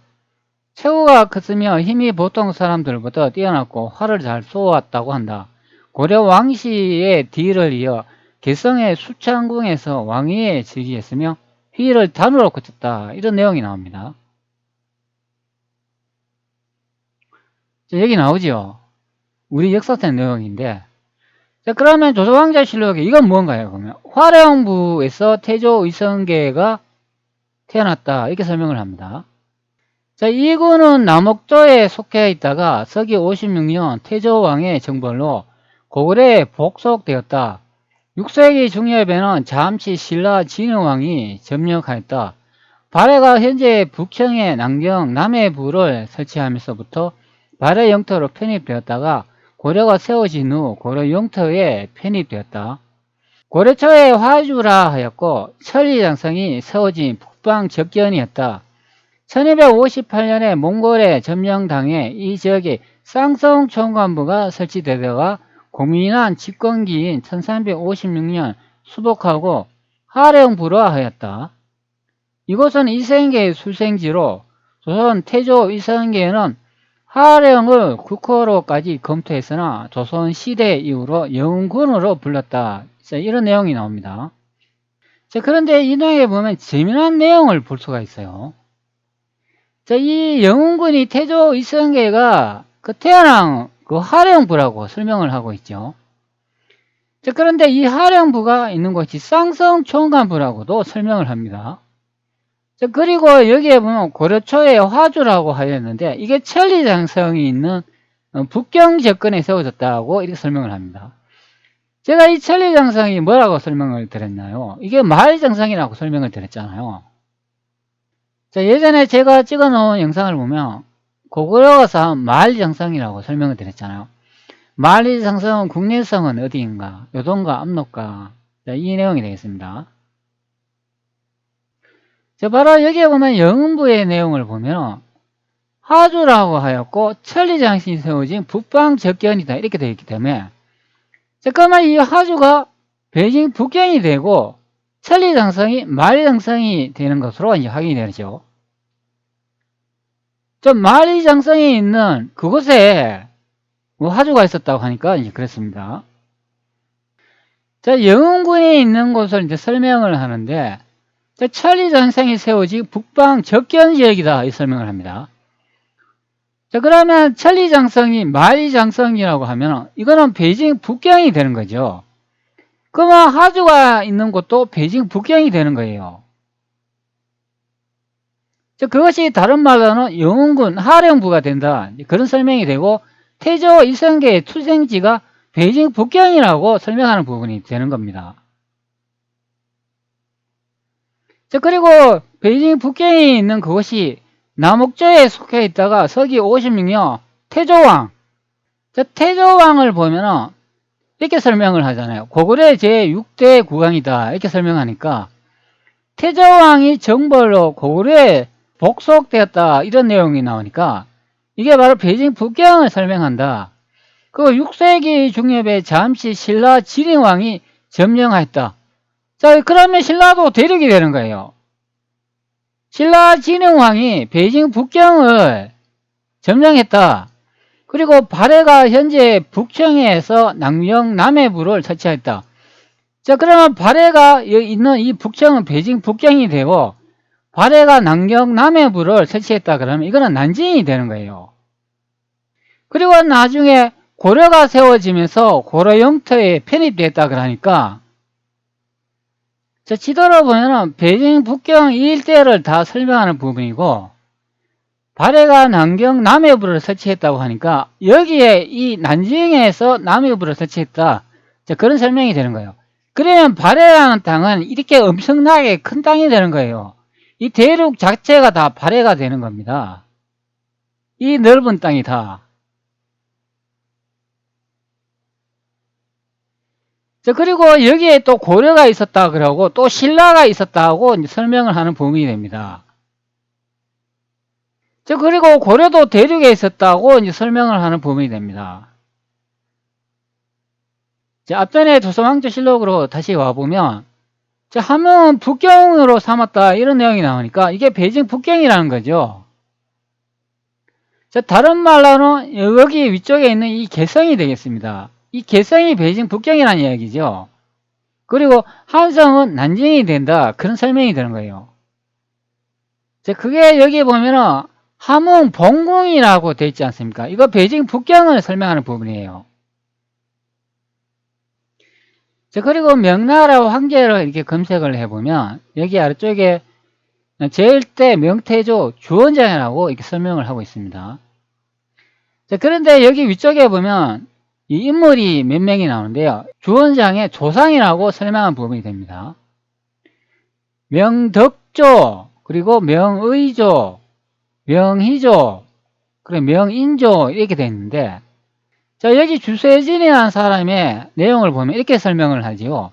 체구가 컸으며 힘이 보통 사람들보다 뛰어났고 활을 잘 쏘았다고 한다. 고려 왕시의 뒤를 이어 개성의 수창궁에서 왕위에 즉위했으며 휘를 단으로 거쳤다. 이런 내용이 나옵니다. 여기 나오죠. 우리 역사상 내용인데 그러면 조선왕조실록에 이건 뭔가요? 그러면 화령부에서 태조 이성계가 태어났다. 이렇게 설명을 합니다. 이 군은 남옥조에 속해 있다가 서기 56년 태조왕의 정벌로 고구려에 복속되었다. 6세기 중엽에는 잠시 신라 진흥왕이 점령하였다. 발해가 현재 북형의 남경 남해부를 설치하면서부터 발해 영토로 편입되었다가 고려가 세워진 후 고려 영토에 편입되었다. 고려 초에 화주라 하였고 천리장성이 세워진 북방 접견이었다. 1258년에 몽골에 점령당해 이 지역에 쌍성 총관부가 설치되다가 공민한 집권기인 1356년 수복하고 하령 불화하였다. 이것은 이성계의 수생지로 조선 태조 이성계는 하령을 국호로까지 검토했으나 조선 시대 이후로 영웅군으로 불렀다. 이런 내용이 나옵니다. 자, 그런데 이 내용에 보면 재미난 내용을 볼 수가 있어요. 자, 이 영웅군이 태조 이성계가 태어난 하령부라고 설명을 하고 있죠. 자, 그런데 이 하령부가 있는 곳이 쌍성 총간부라고도 설명을 합니다. 자, 그리고 여기에 보면 고려 초에 화주라고 하였는데 이게 천리장성이 있는 북경 접근에 세워졌다고 이렇게 설명을 합니다. 제가 이 천리장성이 뭐라고 설명을 드렸나요? 이게 마을장성이라고 설명을 드렸잖아요. 자, 예전에 제가 찍어 놓은 영상을 보면 고구려가서 마을장성이라고 설명을 드렸잖아요. 마을장성은 국내성은 어디인가? 요동가, 압록가. 자, 이 내용이 되겠습니다. 자, 바로 여기에 보면 영흥부의 내용을 보면 하주라고 하였고 천리장신이 세워진 북방접견이다 이렇게 되어 있기 때문에, 자, 그러면 이 하주가 베이징 북경이 되고 천리장성이 만리장성이 되는 것으로 이제 확인이 되죠. 좀 만리장성이 있는 그곳에 하주가 있었다고 하니까 이제 그렇습니다. 자, 영흥군이 있는 곳을 이제 설명을 하는데, 천리장성이 세워진 북방 접견지역이다 이 설명을 합니다. 자, 그러면 천리장성이 만리장성이라고 하면 이거는 베이징 북경이 되는 거죠. 그러면 하주가 있는 곳도 베이징 북경이 되는 거예요. 자, 그것이 다른 말로는 영흥군 하령부가 된다 그런 설명이 되고, 태조 이성계의 투생지가 베이징 북경이라고 설명하는 부분이 되는 겁니다. 자, 그리고 베이징 북경에 있는 그것이 남옥조에 속해 있다가 서기 56년 태조왕. 자, 태조왕을 보면은 이렇게 설명을 하잖아요. 고구려 제6대 국왕이다 이렇게 설명하니까 태조왕이 정벌로 고구려에 복속되었다 이런 내용이 나오니까 이게 바로 베이징 북경을 설명한다. 그 6세기 중엽에 잠시 신라 진흥왕이 점령하였다. 자, 그러면 신라도 대륙이 되는 거예요. 신라 진흥왕이 베이징 북경을 점령했다. 그리고 발해가 현재 북청에서 낭령 남해부를 설치했다. 자, 그러면 발해가 있는 이 북청은 베이징 북경이 되고 발해가 낭령 남해부를 설치했다 그러면 이거는 난징이 되는 거예요. 그리고 나중에 고려가 세워지면서 고려 영토에 편입됐다 그러니까, 자, 지도로 보면은 베이징 북경 이 일대를 다 설명하는 부분이고, 발해가 난경 남해부를 설치했다고 하니까 여기에 이 난징에서 남해부를 설치했다. 자, 그런 설명이 되는 거예요. 그러면 발해라는 땅은 이렇게 엄청나게 큰 땅이 되는 거예요. 이 대륙 자체가 다 발해가 되는 겁니다. 이 넓은 땅이 다. 자, 그리고 여기에 또 고려가 있었다 그러고 또 신라가 있었다고 이제 설명을 하는 부분이 됩니다. 자, 그리고 고려도 대륙에 있었다고 이제 설명을 하는 부분이 됩니다. 자, 앞전에 조선왕조실록으로 다시 와보면, 자, 함흥은 북경으로 삼았다 이런 내용이 나오니까 이게 베이징 북경이라는 거죠. 자, 다른 말로는 여기 위쪽에 있는 이 개성이 되겠습니다. 이 개성이 베이징 북경이라는 이야기죠. 그리고 한성은 난징이 된다 그런 설명이 되는 거예요. 자, 그게 여기 보면은 함흥 봉궁이라고 되어 있지 않습니까? 이거 베이징 북경을 설명하는 부분이에요. 자, 그리고 명나라 황제를 이렇게 검색을 해보면 여기 아래쪽에 제1대 명태조 주원장이라고 이렇게 설명을 하고 있습니다. 자, 그런데 여기 위쪽에 보면 이 인물이 몇 명이 나오는데요. 주원장의 조상이라고 설명한 부분이 됩니다. 명덕조, 그리고 명의조, 명희조, 그리고 명인조 이렇게 되어 있는데, 자, 여기 주세진이라는 사람의 내용을 보면 이렇게 설명을 하지요.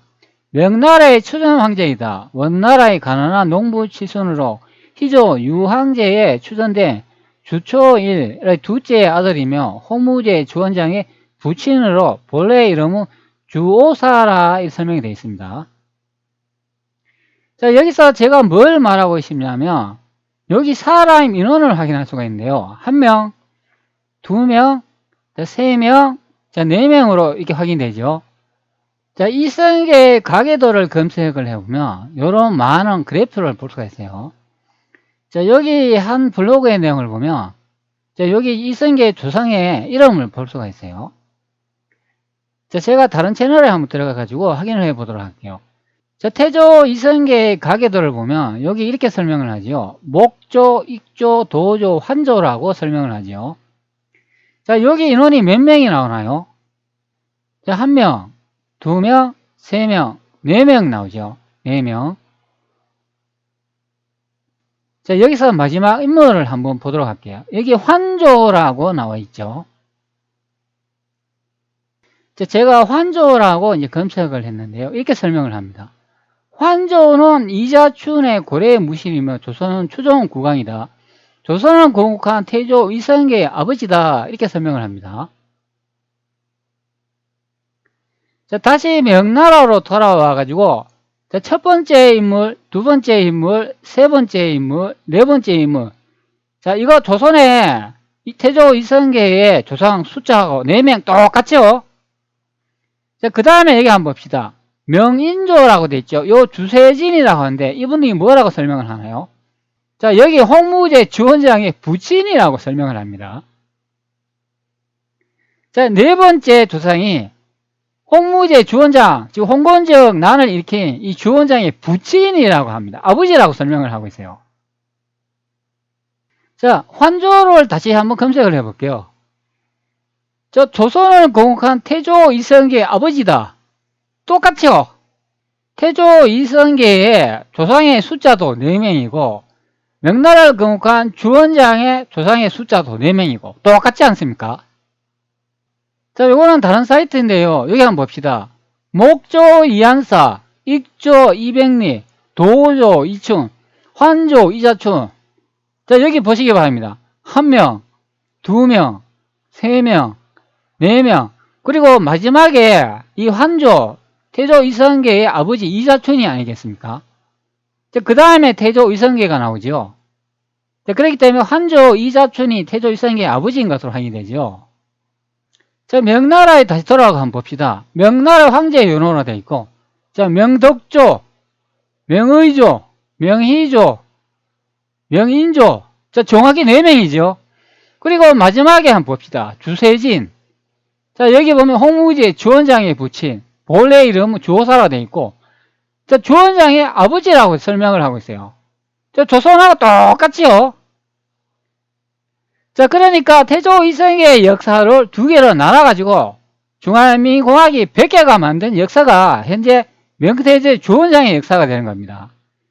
명나라의 추전 황제이다. 원나라의 가난한 농부 치순으로 희조 유황제에 추전된 주초일의 둘째 아들이며 호무제 주원장의 부친으로 본래 이름은 주오사라 설명이 되어 있습니다. 자, 여기서 제가 뭘 말하고 싶냐면, 여기 사람 인원을 확인할 수가 있는데요. 1명, 2명, 3명, 자, 4명으로 이렇게 확인되죠. 자, 이성계의 가계도를 검색을 해보면, 요런 많은 그래프를 볼 수가 있어요. 자, 여기 한 블로그의 내용을 보면, 자, 여기 이성계 조상의 이름을 볼 수가 있어요. 자, 제가 다른 채널에 한번 들어가 가지고 확인을 해 보도록 할게요. 자, 태조 이성계의 가계도를 보면 여기 이렇게 설명을 하죠. 목조, 익조, 도조, 환조라고 설명을 하죠. 자, 여기 인원이 몇 명이 나오나요? 자, 1명, 2명, 3명, 4명 나오죠. 4명. 자, 여기서 마지막 인물을 한번 보도록 할게요. 여기 환조라고 나와 있죠. 자, 제가 환조라고 이제 검색을 했는데요. 이렇게 설명을 합니다. 환조는 이자춘의 고려의 무신이며 조선은 추종 국왕이다. 조선은 건국한 태조 이성계의 아버지다. 이렇게 설명을 합니다. 자, 다시 명나라로 돌아와 가지고 첫 번째 인물, 두 번째 인물, 세 번째 인물, 네 번째 인물. 자, 이거 조선의 태조 이성계의 조상 숫자하고 4명 똑같죠? 자, 그 다음에 여기 한번 봅시다. 명인조라고 돼 있죠. 요 주세진이라고 하는데 이분이 뭐라고 설명을 하나요? 자, 여기 홍무제 주원장의 부친이라고 설명을 합니다. 자, 네 번째 조상이 홍무제 주원장, 즉 홍건적 난을 일으킨 이 주원장의 부친이라고 합니다. 아버지라고 설명을 하고 있어요. 자, 환조를 다시 한번 검색을 해볼게요. 저 조선을 건국한 태조 이성계의 아버지다. 똑같죠? 태조 이성계의 조상의 숫자도 4명이고 명나라를 건국한 주원장의 조상의 숫자도 4명이고 똑같지 않습니까? 자, 요거는 다른 사이트인데요. 여기 한번 봅시다. 목조 이한사, 익조 이백리, 도조 이춘, 환조 이자춘. 자, 여기 보시기 바랍니다. 1명, 2명, 3명, 4명. 그리고 마지막에 이 환조, 태조 이성계의 아버지 이자춘이 아니겠습니까? 그 다음에 태조 이성계가 나오죠. 그렇기 때문에 환조 이자춘이 태조 이성계의 아버지인 것으로 확인이 되죠. 자, 명나라에 다시 돌아가서 한번 봅시다. 명나라 황제 연호로 되어 있고, 자, 명덕조, 명의조, 명희조, 명인조. 자, 정확히 4명이죠. 그리고 마지막에 한번 봅시다. 주세진. 자, 여기 보면 홍무제 주원장의 부친, 본래 이름은 주호사로 되어 있고, 자, 주원장의 아버지라고 설명을 하고 있어요. 자, 조선하고 똑같지요? 자, 그러니까 태조 이성계의 역사를 2개로 나눠가지고 중華民国 100개가 만든 역사가 현재 명태조 주원장의 역사가 되는 겁니다.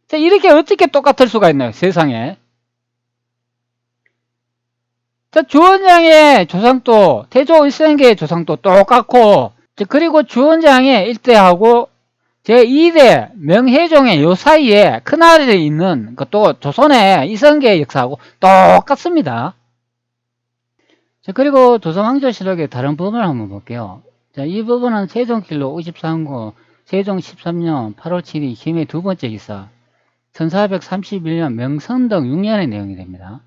자, 이렇게 어떻게 똑같을 수가 있나요? 세상에. 자, 주원장의 조상도 태조 이성계의 조상도 똑같고, 그리고 주원장의 일대하고 제2대 명혜종의 요 사이에 큰아들이 있는 것도 조선의 이성계의 역사하고 똑같습니다. 자, 그리고 조선왕조실록의 다른 부분을 한번 볼게요. 자, 이 부분은 세종길로 53구 세종 13년 8월 7일 김해 두 번째 기사 1431년 명성덕 6년의 내용이 됩니다.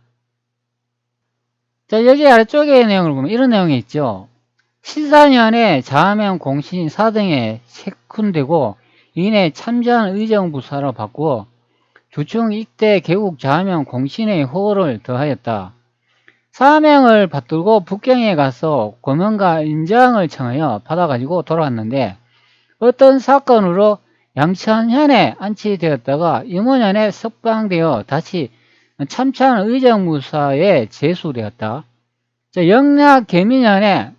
자, 여기 아래쪽의 내용을 보면 이런 내용이 있죠. 14년에 자하명 공신 4등에 세훈되고 이내 참전 의정부사로 바꾸어 주충 익대 개국 자하명 공신의 호를 더하였다. 사명을 받들고 북경에 가서 고명과 인장을 청하여 받아가지고 돌아왔는데 어떤 사건으로 양천현에 안치되었다가 임원현에 석방되어 다시 참찬 의정무사에 제수되었다. 영락 계민현에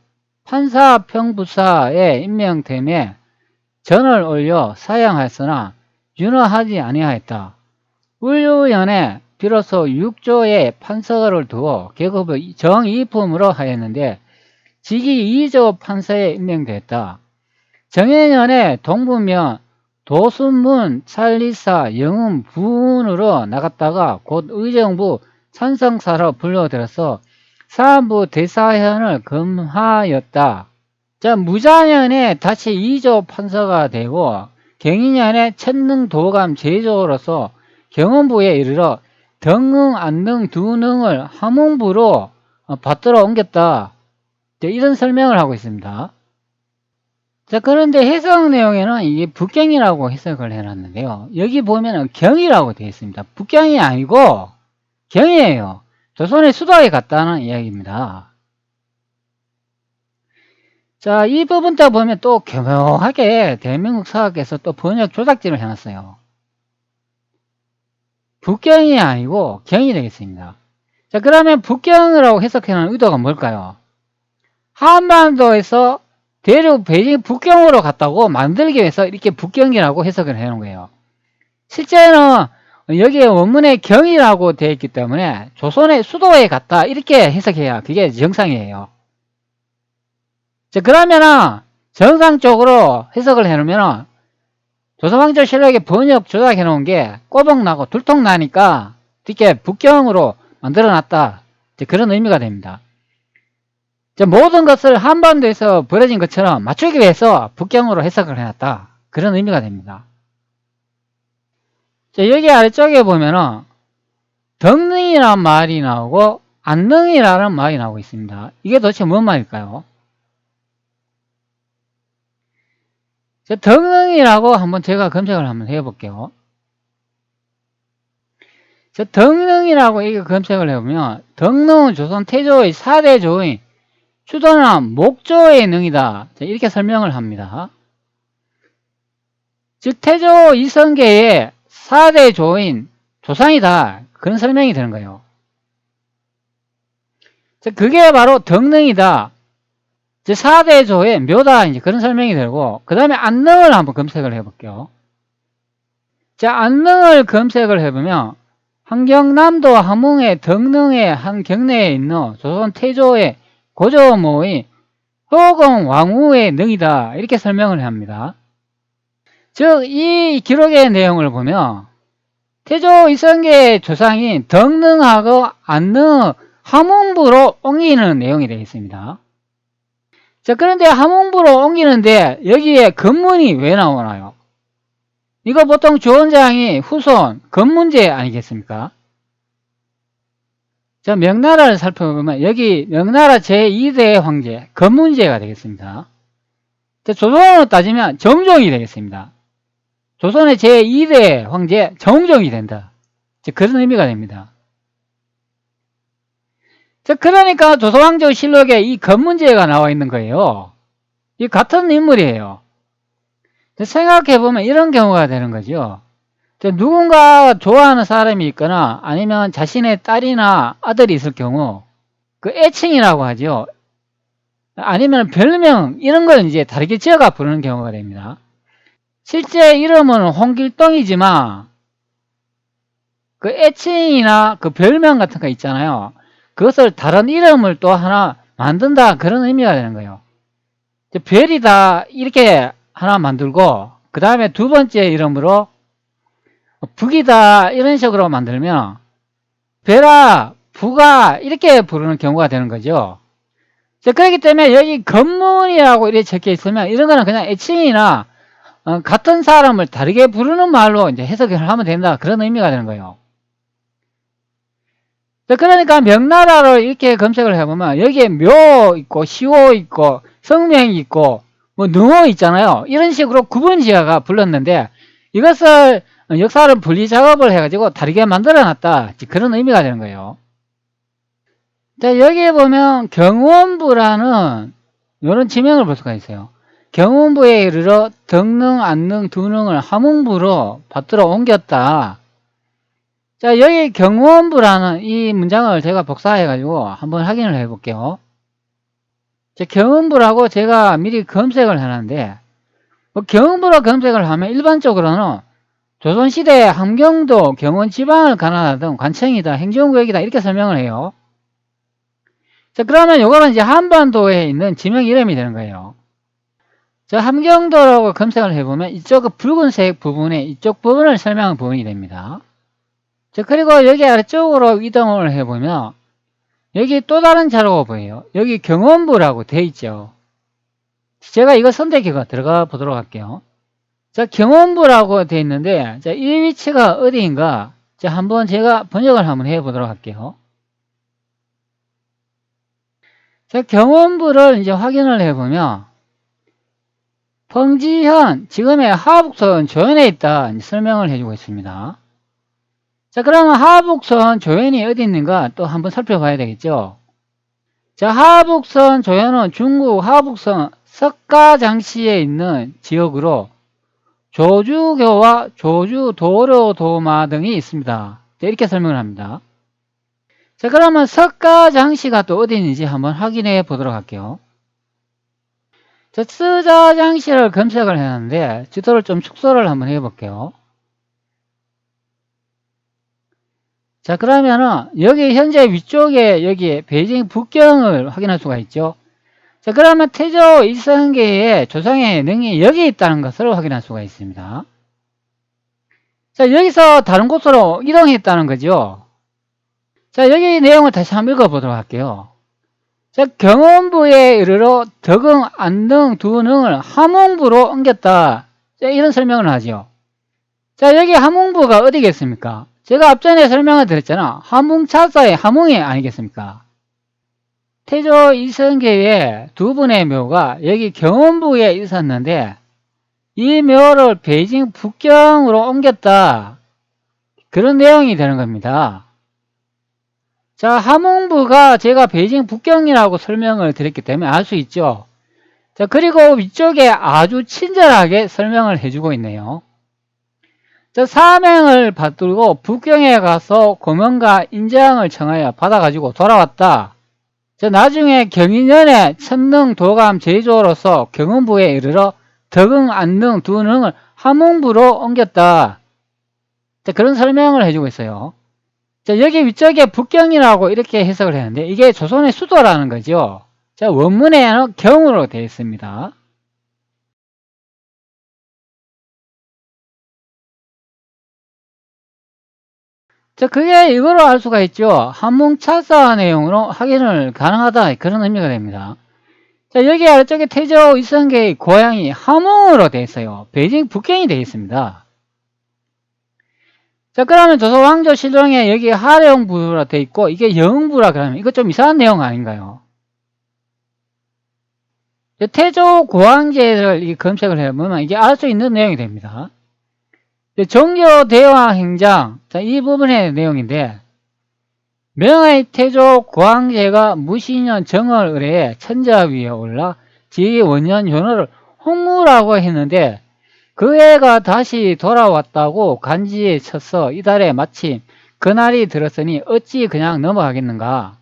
판사평부사에 임명됨에 전을 올려 사양하였으나 윤허하지 아니하였다. 울류연에 비로소 6조의 판서를 두어 계급을 정이품으로 하였는데 직위 2조 판서에 임명되었다. 정해년에 동부면 도순문 찰리사 영음 부운으로 나갔다가 곧 의정부 찬성사로 불러들어서 사안부 대사현을 검하였다. 자, 무자년에 다시 2조 판서가 되고 경인년의 천능도감 제조로서 경원부에 이르러 덕능, 안능 두 능을 함흥부로 받들어 옮겼다. 이런 설명을 하고 있습니다. 자, 그런데 해석 내용에는 이게 북경이라고 해석을 해놨는데요. 여기 보면은 경이라고 되어 있습니다. 북경이 아니고 경이에요. 조선의 수도에 갔다는 이야기입니다. 자, 이 부분 때 보면 또 교묘하게 대한민국 서학에서 또 번역 조작질을 해놨어요. 북경이 아니고 경이 되겠습니다. 자, 그러면 북경이라고 해석하는 의도가 뭘까요? 한반도에서 대륙 베이징 북경으로 갔다고 만들기 위해서 이렇게 북경이라고 해석을 해놓은 거예요. 실제는 여기에 원문에 경이라고 되어 있기 때문에 조선의 수도에 갔다 이렇게 해석해야 그게 정상이에요. 자, 그러면은 정상적으로 해석을 해놓으면 조선왕조실록에 번역 조작해 놓은 게 꼬박나고 들통나니까 이렇게 북경으로 만들어 놨다. 그런 의미가 됩니다. 모든 것을 한반도에서 벌어진 것처럼 맞추기 위해서 북경으로 해석을 해놨다. 그런 의미가 됩니다. 자, 여기 아래쪽에 보면은 덕능이라는 말이 나오고 안능이라는 말이 나오고 있습니다. 이게 도대체 뭔 말일까요? 자, 덕능이라고 한번 제가 검색을 한번 해볼게요. 자, 덕능이라고 이거 검색을 해보면 덕능은 조선 태조의 4대 조인 추도는 목조의 능이다. 자, 이렇게 설명을 합니다. 즉 태조 이성계의 4대 조인 조상이다. 그런 설명이 되는 거예요. 자, 그게 바로 덕능이다. 즉 4대 조의 묘다. 이제 그런 설명이 되고, 그 다음에 안능을 한번 검색을 해볼게요. 자, 안능을 검색을 해보면 한경남도 함흥의 덕능의 한 경내에 있는 조선 태조의 고조모의 효공 왕후의 능이다. 이렇게 설명을 합니다. 즉 이 기록의 내용을 보면 태조 이성계의 조상인 덕능하고 안능 함흥부로 옮기는 내용이 되어 있습니다. 자, 그런데 함흥부로 옮기는데 여기에 건문이 왜 나오나요? 이거 보통 주원장이 후손 건문제 아니겠습니까? 자, 명나라를 살펴보면 여기 명나라 제2대 황제 건문제가 되겠습니다. 자, 조선으로 따지면 정종이 되겠습니다. 조선의 제2대 황제 정종이 된다. 자, 그런 의미가 됩니다. 자, 그러니까 조선왕조실록에 이 건문제가 나와 있는 거예요. 이 같은 인물이에요. 생각해보면 이런 경우가 되는 거죠. 누군가 좋아하는 사람이 있거나 아니면 자신의 딸이나 아들이 있을 경우 그 애칭이라고 하죠. 아니면 별명 이런 걸 이제 다르게 지어가 부르는 경우가 됩니다. 실제 이름은 홍길동이지만 그 애칭이나 그 별명 같은 거 있잖아요. 그것을 다른 이름을 또 하나 만든다. 그런 의미가 되는 거예요. 별이다 이렇게 하나 만들고 그 다음에 두 번째 이름으로 북이다 이런 식으로 만들면 별아 북아 이렇게 부르는 경우가 되는 거죠. 그렇기 때문에 여기 건문이라고 이렇게 적혀 있으면 이런 거는 그냥 애칭이나 같은 사람을 다르게 부르는 말로 이제 해석을 하면 된다. 그런 의미가 되는 거예요. 그러니까 명나라를 이렇게 검색을 해보면 여기에 묘 있고 시호 있고 성명이 있고 뭐 능호 있잖아요. 이런 식으로 구분지어가 불렀는데 이것을 역사를 분리 작업을 해가지고 다르게 만들어 놨다. 그런 의미가 되는 거예요. 자, 여기에 보면 경원부라는 이런 지명을 볼 수가 있어요. 경원부에 이르러 덕능, 안능 두 능을 함흥부로 받들어 옮겼다. 자, 여기 경원부라는 이 문장을 제가 복사해가지고 한번 확인을 해볼게요. 자, 경원부라고 제가 미리 검색을 해놨는데, 경원부로 검색을 하면 일반적으로는 조선시대 함경도, 경원 지방을 가난하던 관청이다, 행정구역이다, 이렇게 설명을 해요. 자, 그러면 요거는 이제 한반도에 있는 지명 이름이 되는 거예요. 자, 함경도라고 검색을 해보면 이쪽 붉은색 부분에 이쪽 부분을 설명한 부분이 됩니다. 자, 그리고 여기 아래쪽으로 이동을 해보면 여기 또 다른 자료가 보여요. 여기 경원부라고 되어 있죠. 제가 이거 선택해서 들어가 보도록 할게요. 자, 경원부라고 되어 있는데, 자, 이 위치가 어디인가? 자, 한번 제가 번역을 한번 해 보도록 할게요. 자, 경원부를 이제 확인을 해 보면, 펑지현, 지금의 하북선 조현에 있다 설명을 해주고 있습니다. 자, 그러면 하북선 조현이 어디 있는가 또 한번 살펴봐야 되겠죠. 자, 하북선 조현은 중국 하북선 석가장시에 있는 지역으로 조주교와 조주도료도마 등이 있습니다. 자, 이렇게 설명을 합니다. 자, 그러면 석가장시가 또 어디 있는지 한번 확인해 보도록 할게요. 자, 스자장시를 검색을 했는데 지도를 좀 축소를 한번 해볼게요. 자, 그러면은 여기 현재 위쪽에 여기 베이징 북경을 확인할 수가 있죠. 자, 그러면 태조 일성계의 조상의 능이 여기 있다는 것을 확인할 수가 있습니다. 자, 여기서 다른 곳으로 이동했다는 거죠. 자, 여기 내용을 다시 한번 읽어보도록 할게요. 자, 경원부에 이르러 덕응, 안등 두 능을 함흥부로 옮겼다. 자, 이런 설명을 하죠. 자, 여기 함흥부가 어디겠습니까? 제가 앞전에 설명을 드렸잖아. 함흥차사의 함흥이 아니겠습니까? 태조 이성계의 두 분의 묘가 여기 경원부에 있었는데 이 묘를 베이징 북경으로 옮겼다. 그런 내용이 되는 겁니다. 자, 함흥부가 제가 베이징 북경이라고 설명을 드렸기 때문에 알 수 있죠. 자, 그리고 위쪽에 아주 친절하게 설명을 해주고 있네요. 자, 사명을 받들고 북경에 가서 고명과 인장을 청하여 받아가지고 돌아왔다. 자, 나중에 경인년에 천능 도감 제조로서 경원부에 이르러 덕응, 안능 두 능을 함흥부로 옮겼다. 자, 그런 설명을 해주고 있어요. 자, 여기 위쪽에 북경이라고 이렇게 해석을 했는데 이게 조선의 수도라는 거죠. 자, 원문에는 경으로 되어 있습니다. 자, 그게 이거로 알 수가 있죠. 한문차사 내용으로 확인을 가능하다. 그런 의미가 됩니다. 자, 여기 아래쪽에 태조 이성계의 고향이 함흥으로 되어 있어요. 베이징 북경이 되어 있습니다. 자, 그러면 조선왕조실록에 여기 하령부라 되어 있고 이게 영흥부라 그러면 이거 좀 이상한 내용 아닌가요? 태조 고황제를 검색을 해보면 이게 알 수 있는 내용이 됩니다. 정교 대화 행장, 자, 이 부분의 내용인데 명의 태조 고황제가 무신년 정월 을에 천자 위에 올라 지 원년 효노를 홍무라고 했는데 그 애가 다시 돌아왔다고 간지에 쳐서 이달에 마침 그날이 들었으니 어찌 그냥 넘어가겠는가.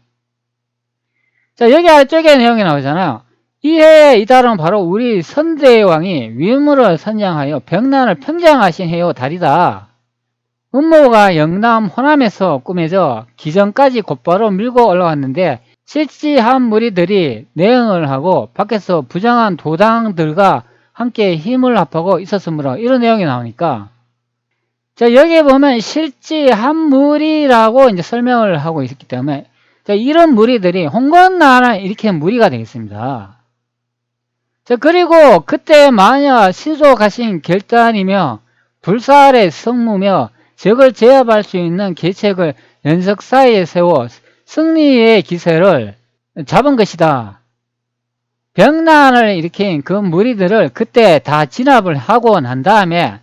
자, 여기 아래쪽에 내용이 나오잖아요. 이 해의 이달은 바로 우리 선대왕이 위문을 선양하여 병난을 평장하신 해요 달이다. 음모가 영남 호남에서 꾸며져 기전까지 곧바로 밀고 올라왔는데 실지한 무리들이 내응을 하고 밖에서 부정한 도당들과 함께 힘을 합하고 있었으므로 이런 내용이 나오니까 자, 여기 보면 실지한 무리라고 이제 설명을 하고 있기 때문에 자, 이런 무리들이 홍건나라는 이렇게 무리가 되겠습니다. 자, 그리고 그때 만약 신속하신 결단이며 불살의 성무며 적을 제압할 수 있는 계책을 연석사에 세워 승리의 기세를 잡은 것이다. 병난을 일으킨 그 무리들을 그때 다 진압을 하고 난 다음에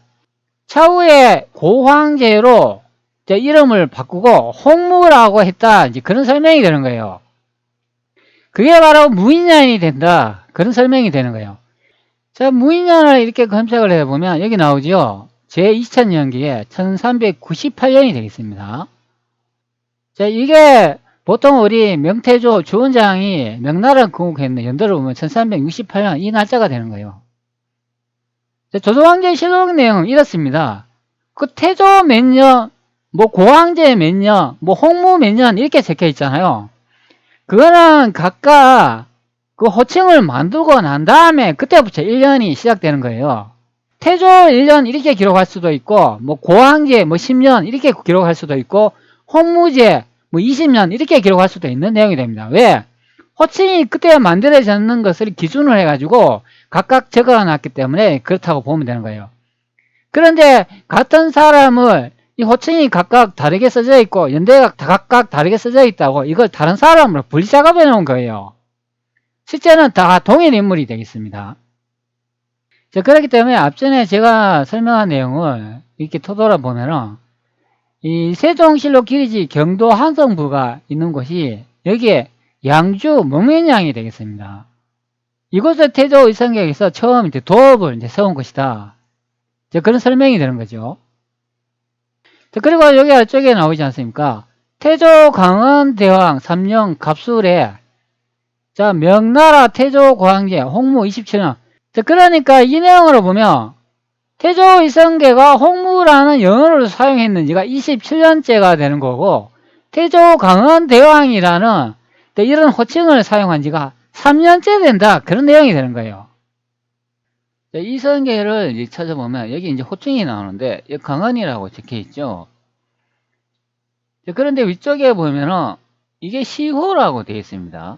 차후에 고황제로 이름을 바꾸고 홍무라고 했다. 이제 그런 설명이 되는 거예요. 그게 바로 무인년이 된다. 그런 설명이 되는 거예요. 자, 무인년을 이렇게 검색을 해보면 여기 나오죠. 제2000년기에 1398년이 되겠습니다. 자, 이게 보통 우리 명태조 주원장이 명나라 건국했는 연도를 보면 1368년 이 날짜가 되는 거예요. 자, 조선왕제 실록 내용은 이렇습니다. 그 태조 몇 년, 뭐 고황제 몇 년, 뭐 홍무 몇 년 이렇게 적혀 있잖아요. 그거는 각각 그 호칭을 만들고 난 다음에 그때부터 1년이 시작되는 거예요. 태조 1년 이렇게 기록할 수도 있고 뭐 고황제 뭐 10년 이렇게 기록할 수도 있고 홍무제 뭐 20년 이렇게 기록할 수도 있는 내용이 됩니다. 왜? 호칭이 그때 만들어졌는 것을 기준으로 해가지고 각각 적어놨기 때문에 그렇다고 보면 되는 거예요. 그런데 같은 사람을 이 호칭이 각각 다르게 써져 있고 연대가 각각 다르게 써져 있다고 이걸 다른 사람으로 분리작업해 놓은 거예요. 실제는 다 동일 인물이 되겠습니다. 자, 그렇기 때문에 앞전에 제가 설명한 내용을 이렇게 토돌아보면은 이 세종실록 기리지 경도 한성부가 있는 곳이 여기에 양주 목면양이 되겠습니다. 이곳을 태조 의성객에서 처음 이제 도읍을 이제 세운 것이다. 이제 그런 설명이 되는 거죠. 자, 그리고 여기 아래쪽에 나오지 않습니까? 태조 강원 대왕 3년 갑술에 자, 명나라 태조 고황제 홍무 27년. 자, 그러니까 이 내용으로 보면 태조 이성계가 홍무라는 영어를 사용했는지가 27년째가 되는 거고 태조 강원 대왕이라는 이런 호칭을 사용한 지가 3년째 된다. 그런 내용이 되는 거예요. 자, 이성계를 이제 찾아보면 여기 이제 호칭이 나오는데 여기 강원이라고 적혀 있죠. 자, 그런데 위쪽에 보면은 이게 시호라고 되어 있습니다.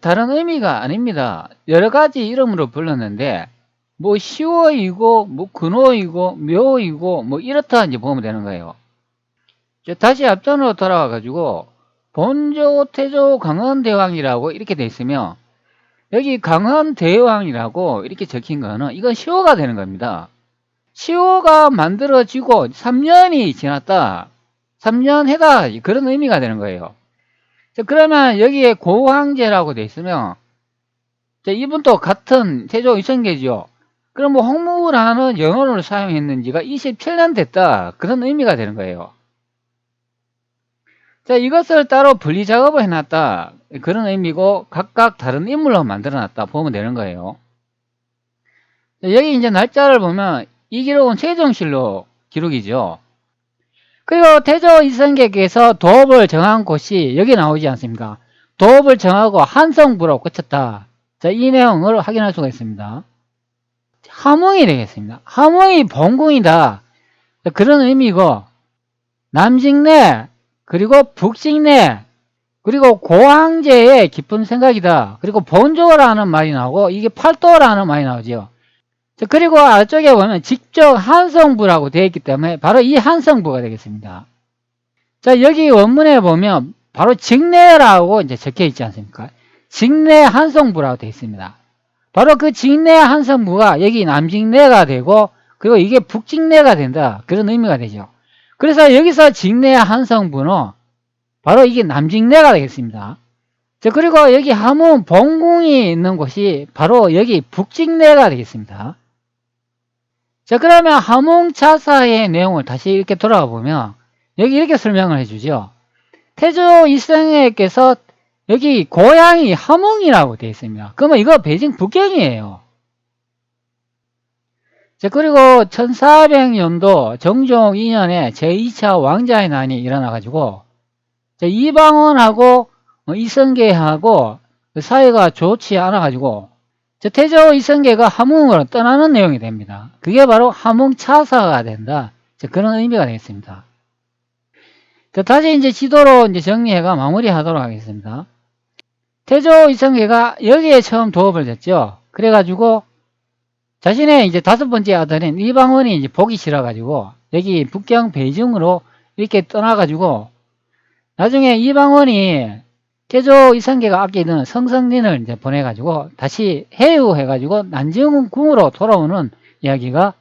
다른 의미가 아닙니다. 여러 가지 이름으로 불렀는데 뭐 시호이고 뭐 근호이고 묘이고 뭐 이렇다 이제 보면 되는 거예요. 다시 앞전으로 돌아와 가지고 본조 태조 강원대왕이라고 이렇게 돼 있으면 여기 강원대왕이라고 이렇게 적힌 거는 이건 시호가 되는 겁니다. 시호가 만들어지고 3년이 지났다. 3년 해다. 그런 의미가 되는 거예요. 그러면 여기에 고황제라고 돼 있으면 이분도 같은 태조 이성계죠. 그럼 뭐 홍무라는 영어를 사용했는지가 27년 됐다. 그런 의미가 되는 거예요. 자, 이것을 따로 분리 작업을 해놨다. 그런 의미고 각각 다른 인물로 만들어놨다. 보면 되는 거예요. 자, 여기 이제 날짜를 보면 이 기록은 세종실록 기록이죠. 그리고 태조 이성계께서 도읍을 정한 곳이 여기 나오지 않습니까? 도읍을 정하고 한성부로 끝쳤다. 자, 이 내용을 확인할 수가 있습니다. 함흥이 되겠습니다. 함흥이 본궁이다. 그런 의미고 남직내 그리고 북직내 그리고 고황제의 깊은 생각이다. 그리고 본조라는 말이 나오고 이게 팔도라는 말이 나오죠. 그리고 아래쪽에 보면 직접 한성부라고 되어 있기 때문에 바로 이 한성부가 되겠습니다. 자, 여기 원문에 보면 바로 직내라고 이제 적혀 있지 않습니까? 직내 한성부라고 되어 있습니다. 바로 그 직내 한성부가 여기 남직내가 되고 그리고 이게 북직내가 된다. 그런 의미가 되죠. 그래서 여기서 직내 한성부는 바로 이게 남직내가 되겠습니다. 자, 그리고 여기 함흥 본궁이 있는 곳이 바로 여기 북직내가 되겠습니다. 자, 그러면 함흥차사의 내용을 다시 이렇게 돌아가 보면 여기 이렇게 설명을 해주죠. 태조 이성계께서 여기 고향이 함흥이라고 되어 있습니다. 그러면 이거 베이징 북경이에요. 자, 그리고 1400년도 정종 2년에 제2차 왕자의 난이 일어나가지고 이방원하고 이성계하고 사이가 좋지 않아가지고 태조 이성계가 함흥으로 떠나는 내용이 됩니다. 그게 바로 함흥차사가 된다. 그런 의미가 되겠습니다. 자, 다시 이제 지도로 이제 정리해가 마무리하도록 하겠습니다. 태조 이성계가 여기에 처음 도읍을 졌죠. 그래가지고 자신의 이제 5번째 아들인 이방원이 이제 보기 싫어가지고 여기 북경 베이징으로 이렇게 떠나가지고 나중에 이방원이 태조 이성계가 아끼던 성성린을 이제 보내가지고 다시 해유해가지고 난징궁으로 돌아오는 이야기가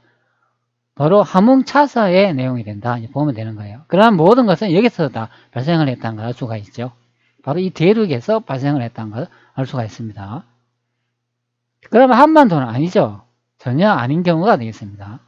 바로 함흥차사의 내용이 된다. 이제 보면 되는 거예요. 그러한 모든 것은 여기서 다 발생을 했다는 걸 알 수가 있죠. 바로 이 대륙에서 발생을 했다는 걸 알 수가 있습니다. 그러면 한반도는 아니죠. 전혀 아닌 경우가 되겠습니다.